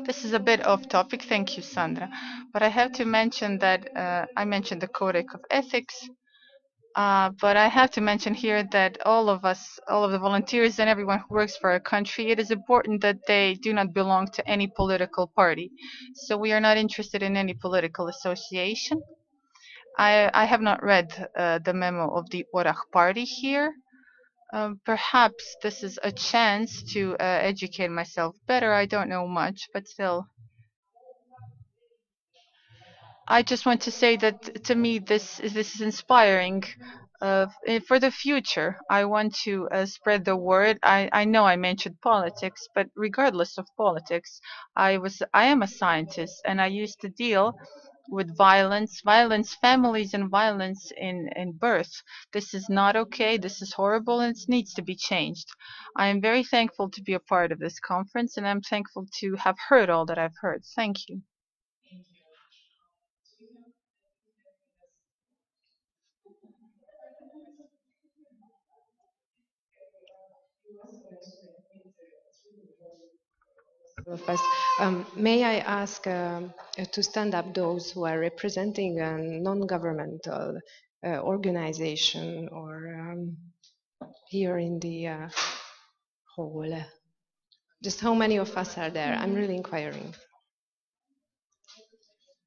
This is a bit off topic. Thank you, Sandra. But I have to mention that I mentioned the Code of Ethics. But I have to mention here that all of us, all of the volunteers and everyone who works for our country, it is important that they do not belong to any political party. So we are not interested in any political association. I have not read the memo of the ORAH party here. Perhaps this is a chance to educate myself better. I don't know much, but still. I just want to say that to me this is inspiring. For the future, I want to spread the word. I know I mentioned politics, but regardless of politics, I am a scientist and I used to deal with violence, families, and violence in birth. This is not okay. This is horrible, and it needs to be changed. I am very thankful to be a part of this conference, and I'm thankful to have heard all that I've heard. Thank you. Of us. May I ask to stand up those who are representing a non-governmental organization or here in the hall? Just how many of us are there? I'm really inquiring.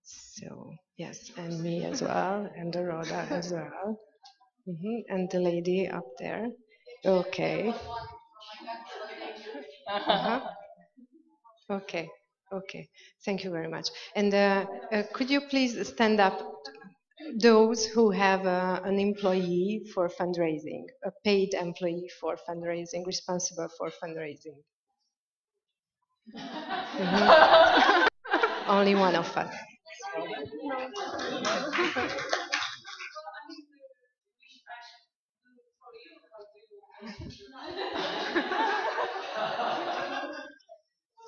So, yes, and me as well, and the Rhoda as well. And the lady up there. Okay. Uh-huh. Okay. Okay. Thank you very much. And could you please stand up those who have an employee for fundraising, a paid employee for fundraising, responsible for fundraising? Only one of us.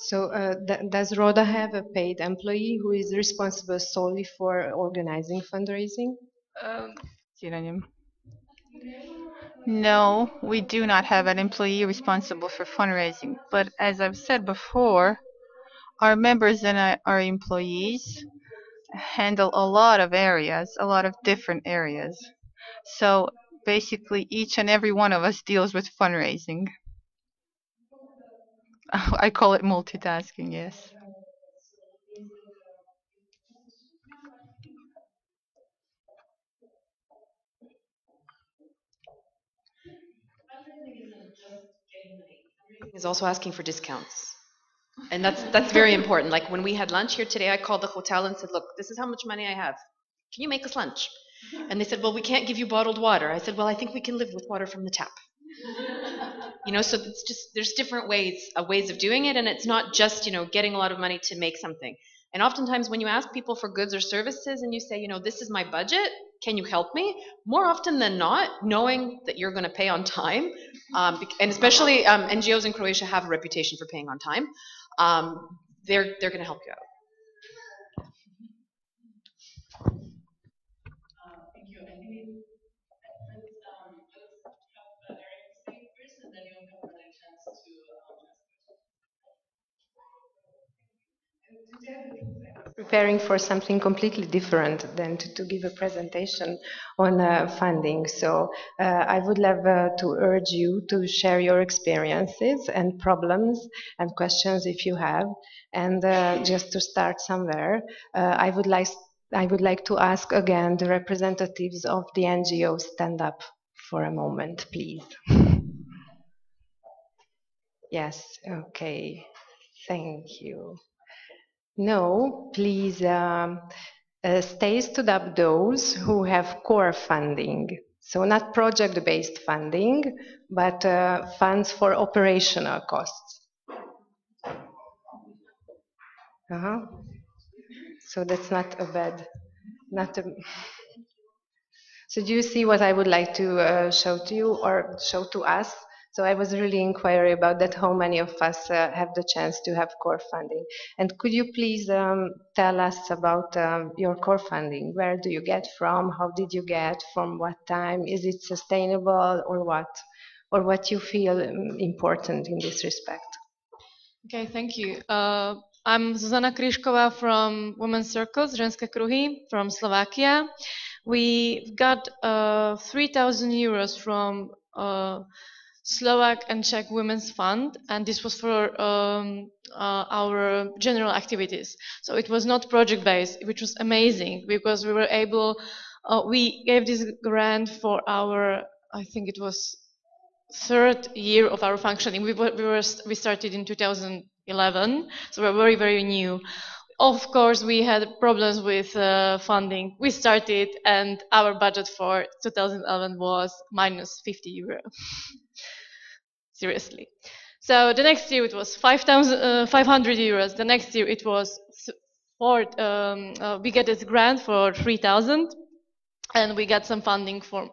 So does Rhoda have a paid employee who is responsible solely for organizing fundraising? Synonym. No, we do not have an employee responsible for fundraising. But as I've said before, our members and our employees handle a lot of areas, a lot of different areas. So basically, each and every one of us deals with fundraising. I call it multitasking, yes. Is also asking for discounts. And that's very important. Like when we had lunch here today, I called the hotel and said, look, this is how much money I have. Can you make us lunch? And they said, well, we can't give you bottled water. I said, well, I think we can live with water from the tap. So it's just, there's different ways of doing it, and it's not just, getting a lot of money to make something. And oftentimes when you ask people for goods or services and you say, this is my budget, can you help me? More often than not, knowing that you're going to pay on time, and especially NGOs in Croatia have a reputation for paying on time, they're going to help you out. Thank you. I think and then you'll have a chance to Preparing for something completely different than to give a presentation on funding. So I would love to urge you to share your experiences and problems and questions if you have. And just to start somewhere, I would like to ask again the representatives of the NGO stand up for a moment, please. Yes, okay, thank you. No, please stay stood up those who have core funding. So not project-based funding, but funds for operational costs. So that's not a bad, So do you see what I would like to show to you or show to us? So I was really inquiring about that, how many of us have the chance to have core funding. And could you please tell us about your core funding? Where do you get from? How did you get? From what time? Is it sustainable or what? Or what you feel important in this respect? Okay, thank you. I'm Zuzana Krišková from Women's Circles, Ženské kruhy, from Slovakia. We got 3,000 euros from Slovak and Czech Women's Fund, and this was for our general activities. So it was not project-based, which was amazing because we were able, we gave this grant for our, I think it was third year of our functioning. We started in 2011, so we're very, very new. Of course, we had problems with funding. We started, and our budget for 2011 was minus 50 euro. Seriously. So the next year it was 500 euros. The next year it was we get this grant for 3,000, and we got some funding from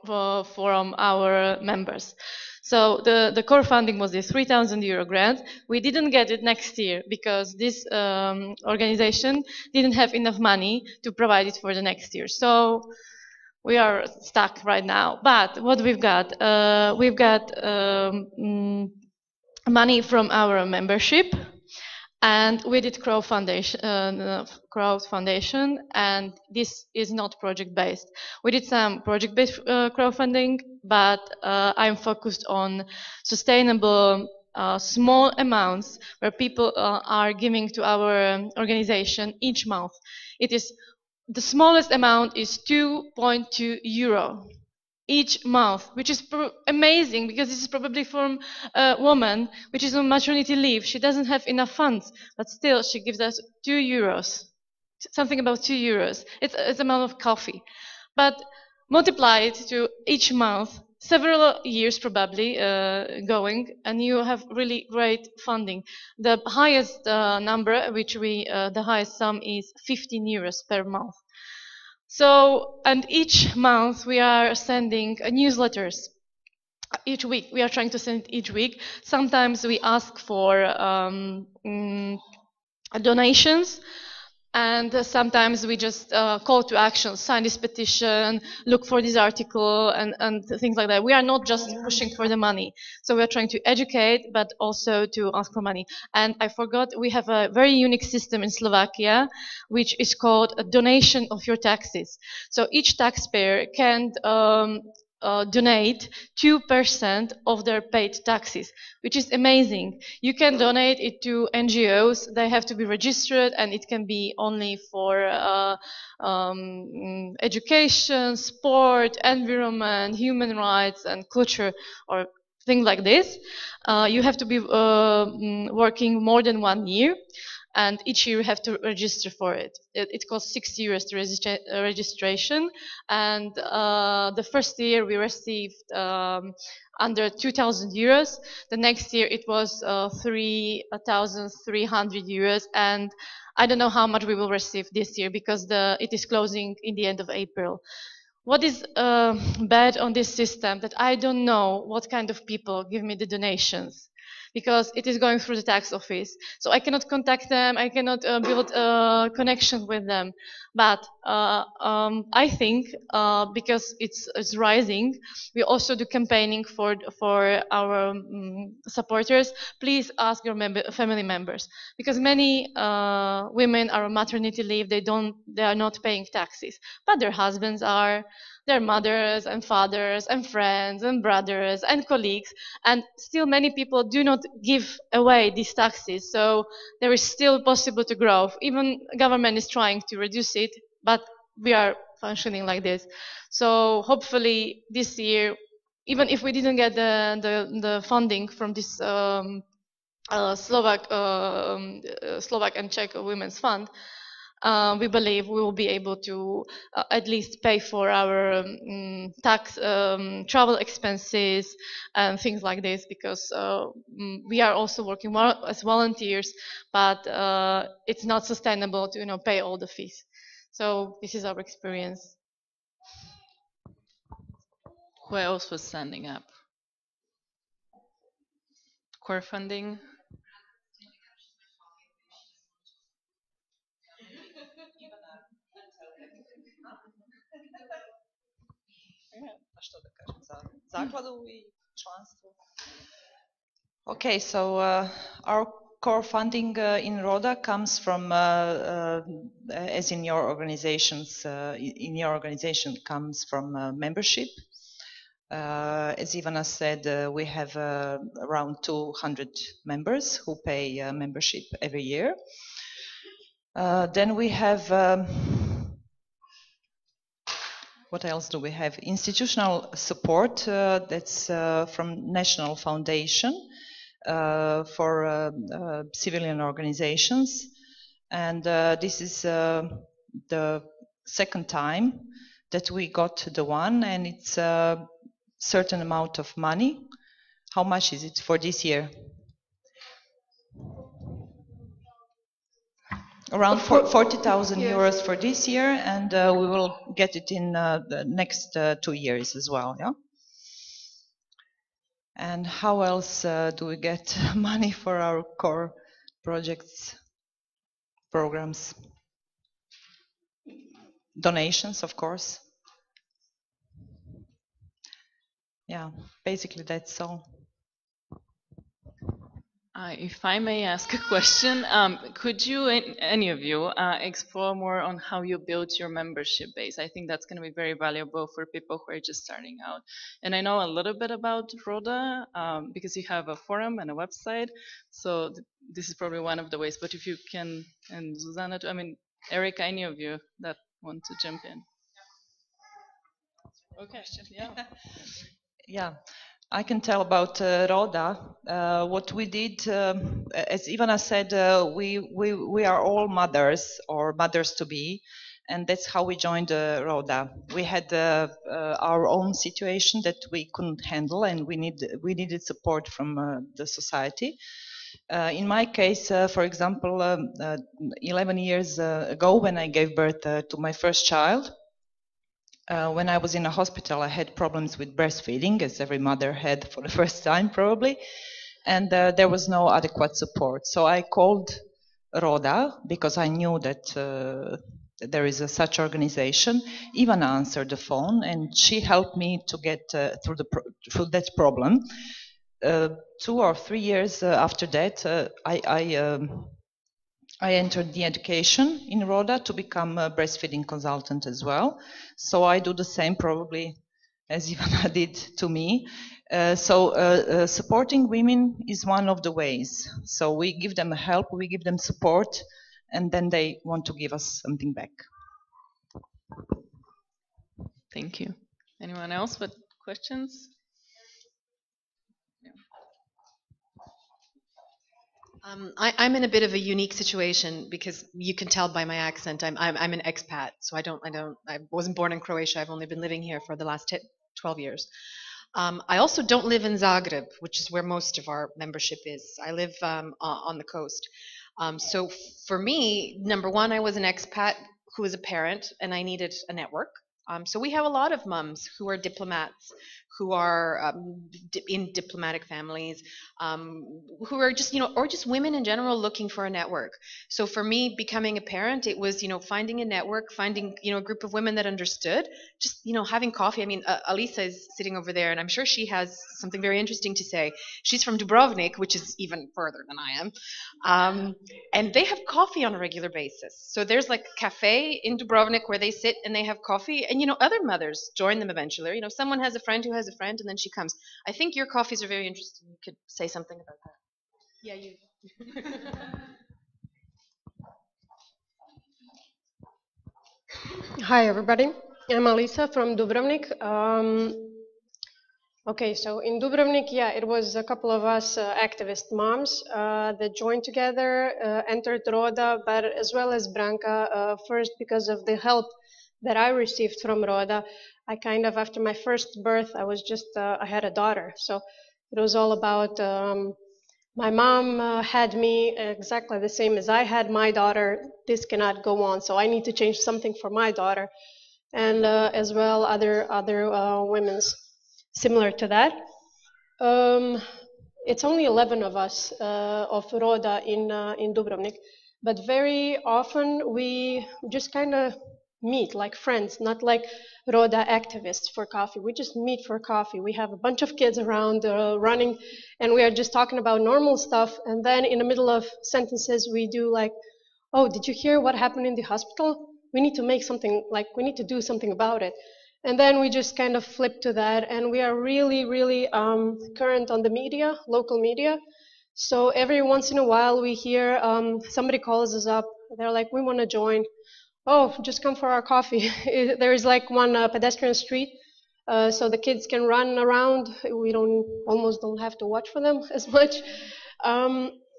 our members. So the core funding was this 3,000 euro grant. We didn't get it next year because this organization didn't have enough money to provide it for the next year. So we are stuck right now. But what we've got money from our membership, and we did crowdfunding, and this is not project-based. We did some project-based crowdfunding, but I'm focused on sustainable small amounts where people are giving to our organization each month. The smallest amount is 2.2 euro each month, which is amazing because this is probably from a woman which is on maternity leave. She doesn't have enough funds, but still she gives us 2 euros, something about 2 euros. It's the amount of coffee. But multiply it to each month, several years probably going, and you have really great funding. The highest number, the highest sum is 15 euros per month. So, and each month we are sending newsletters. Each week, we are trying to send each week. Sometimes we ask for donations, and sometimes we just call to action, sign this petition, look for this article, and things like that. We are not just pushing for the money. So we are trying to educate, but also to ask for money. And I forgot, we have a very unique system in Slovakia, which is called a donation of your taxes. So each taxpayer can donate 2% of their paid taxes, which is amazing. You can donate it to NGOs. They have to be registered, and it can be only for education, sport, environment, human rights, and culture, or things like this, you have to be working more than 1 year, and each year you have to register for it. It costs 60 euros to registration, and the first year we received under 2,000 euros. The next year it was 3,300 euros, and I don't know how much we will receive this year because it is closing in the end of April. What is bad on this system, that I don't know what kind of people give me the donations, because it is going through the tax office. So I cannot contact them, I cannot build a connection with them. But I think because it's rising, we also do campaigning for our supporters. Please ask your family members, because many women are on maternity leave. They are not paying taxes, but their husbands are, their mothers and fathers and friends and brothers and colleagues, and still many people do not give away these taxes. So there is still possible to grow. Even government is trying to reduce it, but we are functioning like this. So hopefully this year, even if we didn't get the funding from this Slovak and Czech Women's Fund, we believe we will be able to at least pay for our tax, travel expenses and things like this, because we are also working as volunteers, but it's not sustainable to pay all the fees. So this is our experience. Who else was standing up? Core funding. Okay, so our core funding in Roda comes from, as in your organizations, in your organization comes from membership. As Ivana said, we have around 200 members who pay membership every year. Then we have, what else do we have? Institutional support, that's from National Foundation for civilian organizations. And this is the second time that we got the one, and it's a certain amount of money. How much is it for this year? Around 40,000 euros for this year, and we will get it in the next 2 years as well. Yeah. And how else do we get money for our core projects, programs? Donations, of course. Yeah, basically that's all. If I may ask a question, could you, any of you, explore more on how you built your membership base? I think that's going to be very valuable for people who are just starting out. And I know a little bit about Roda because you have a forum and a website. So this is probably one of the ways. But if you can, and Zuzana, I mean, Erica, any of you that want to jump in? Okay. Yeah. Yeah. I can tell about Roda. What we did, as Ivana said, we are all mothers or mothers to be, and that's how we joined Roda. We had our own situation that we couldn't handle, and we needed support from the society. In my case, for example, 11 years ago, when I gave birth to my first child. When I was in a hospital, I had problems with breastfeeding, as every mother had for the first time, probably. And there was no adequate support. So I called Roda because I knew that there is such organization. Ivana answered the phone, and she helped me to get through that problem. 2 or 3 years after that, I entered the education in Roda to become a breastfeeding consultant as well. So I do the same probably as Ivana did to me. Supporting women is one of the ways. So we give them help, we give them support, and then they want to give us something back. Thank you. Anyone else with questions? I'm in a bit of a unique situation because you can tell by my accent. I'm an expat, so I wasn't born in Croatia. I've only been living here for the last 12 years. I also don't live in Zagreb, which is where most of our membership is. I live on the coast. So for me, number one, I was an expat who was a parent, and I needed a network. So we have a lot of mums who are diplomats, who are in diplomatic families, who are just, or just women in general looking for a network. So for me, becoming a parent, it was, finding a network, finding, a group of women that understood, just, having coffee. I mean, Alisa is sitting over there, and I'm sure she has something very interesting to say. She's from Dubrovnik, which is even further than I am. And they have coffee on a regular basis. So there's like a cafe in Dubrovnik where they sit and they have coffee. And, other mothers join them eventually. Someone has a friend who has a friend, and then she comes. I think your coffees are very interesting. You could say something about that. Yeah, you. Hi, everybody. I'm Alisa from Dubrovnik. Okay, so in Dubrovnik, yeah, it was a couple of us activist moms that joined together, entered Roda, but as well as Branka, first because of the help that I received from Roda. I kind of, after my first birth, I had a daughter. So it was all about, my mom had me exactly the same as I had my daughter. This cannot go on, so I need to change something for my daughter. And as well, other women's similar to that. It's only 11 of us of Roda in Dubrovnik, but very often we just kind of meet like friends, not like Roda activists for coffee. We just meet for coffee. We have a bunch of kids around running, and we are just talking about normal stuff. And then in the middle of sentences, we do like, "Oh, did you hear what happened in the hospital? We need to make something, we need to do something about it." And then we just kind of flip to that, and we are really, really current on the media, local media. So every once in a while we hear somebody calls us up. They're like, "We want to join." "Oh, just come for our coffee." There is like one pedestrian street, so the kids can run around. We almost don't have to watch for them as much.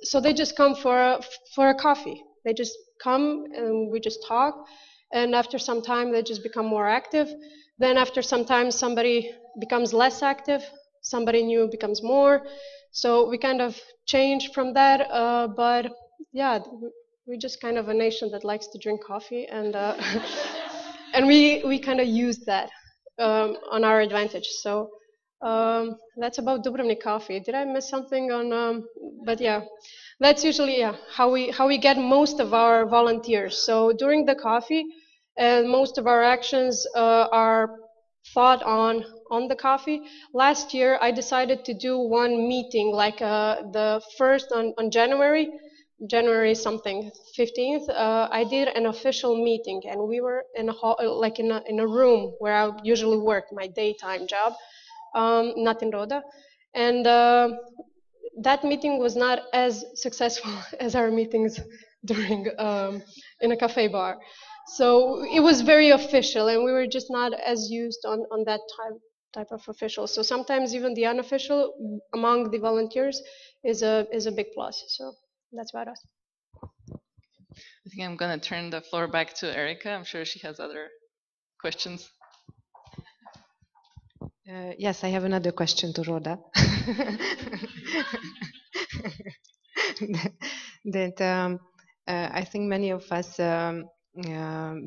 So they just come for a coffee. They just come and we just talk. And after some time, they just become more active. Then after some time, somebody becomes less active. Somebody new becomes more. So we kind of change from that. But yeah, we're just kind of a nation that likes to drink coffee. And, and we kind of use that on our advantage. So that's about Dubrovnik coffee. Did I miss something on? But yeah, that's usually how we get most of our volunteers. So during the coffee, and most of our actions are thought on the coffee. Last year, I decided to do one meeting, like the first on January something, 15th. I did an official meeting, and we were in a hall, like in a room where I usually work, my daytime job, not in Roda, and that meeting was not as successful as our meetings during in a cafe bar. So it was very official, and we were just not as used on that type of official. So sometimes even the unofficial among the volunteers is a big plus. So that's about us. I think I'm going to turn the floor back to Erica. I'm sure she has other questions. Yes, I have another question to Rhoda. that I think many of us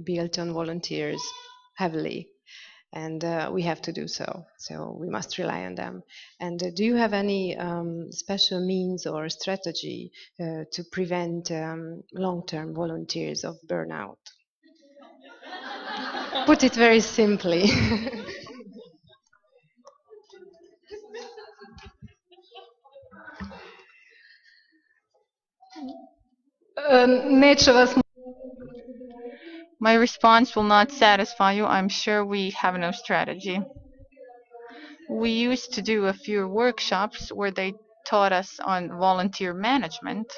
built on volunteers heavily, and we have to do so. So we must rely on them. And do you have any special means or strategy to prevent long-term volunteers of burnout? Put it very simply. My response will not satisfy you. I'm sure we have no strategy. We used to do a few workshops where they taught us on volunteer management,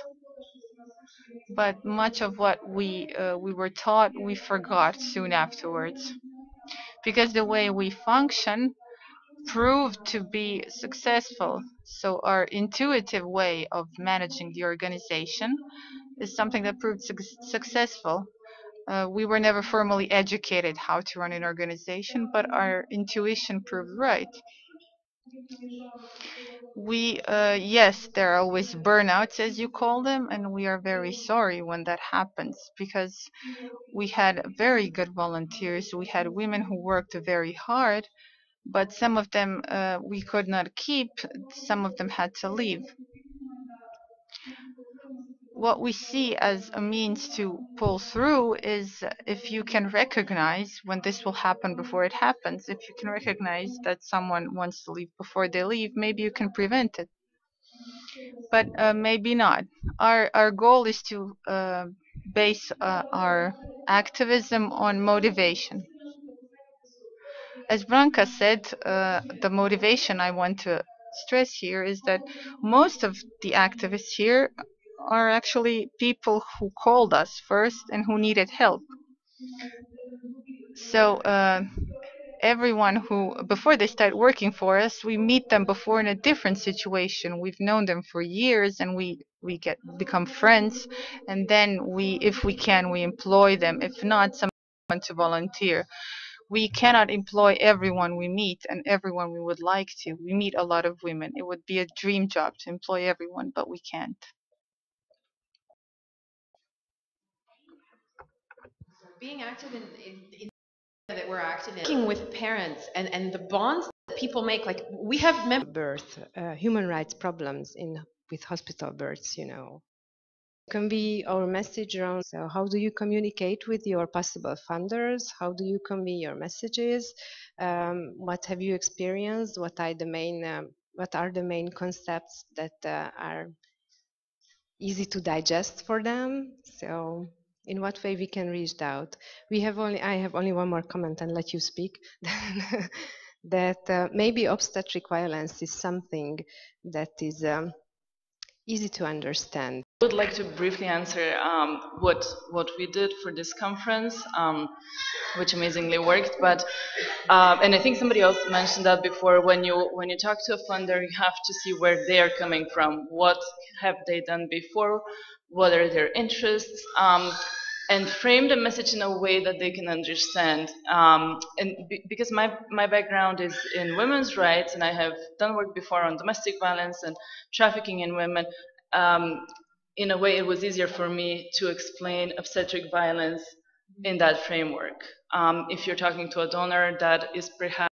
but much of what we were taught we forgot soon afterwards, because the way we function proved to be successful. So our intuitive way of managing the organization is something that proved successful. We were never formally educated how to run an organization, but our intuition proved right. Yes, there are always burnouts, as you call them, and we are very sorry when that happens because we had very good volunteers. We had women who worked very hard, but some of them we could not keep, some of them had to leave. What we see as a means to pull through is if you can recognize when this will happen before it happens. If you can recognize that someone wants to leave before they leave, maybe you can prevent it. But maybe not. Our goal is to base our activism on motivation. As Branka said, the motivation I want to stress here is that most of the activists here are actually people who called us first and who needed help. So everyone who, before they start working for us, we meet them before in a different situation. We've known them for years and we become friends, and then if we can, we employ them. If not, someone to volunteer. We cannot employ everyone we meet and everyone we would like to. We meet a lot of women. It would be a dream job to employ everyone, but we can't. Being active in that we're active in, working with parents and the bonds that people make, like we have birth, human rights problems with hospital births, can be our message around. So how do you communicate with your possible funders? How do you convey your messages? What have you experienced? What are the main concepts that are easy to digest for them? So in what way we can reach out? I have only one more comment and let you speak. That maybe obstetric violence is something that is easy to understand. I would like to briefly answer what we did for this conference, which amazingly worked. But and I think somebody else mentioned that before. When you talk to a funder, you have to see where they are coming from. What have they done before? What are their interests? And frame the message in a way that they can understand. Because my background is in women's rights, and I have done work before on domestic violence and trafficking in women. In a way, it was easier for me to explain obstetric violence in that framework. If you're talking to a donor that is perhaps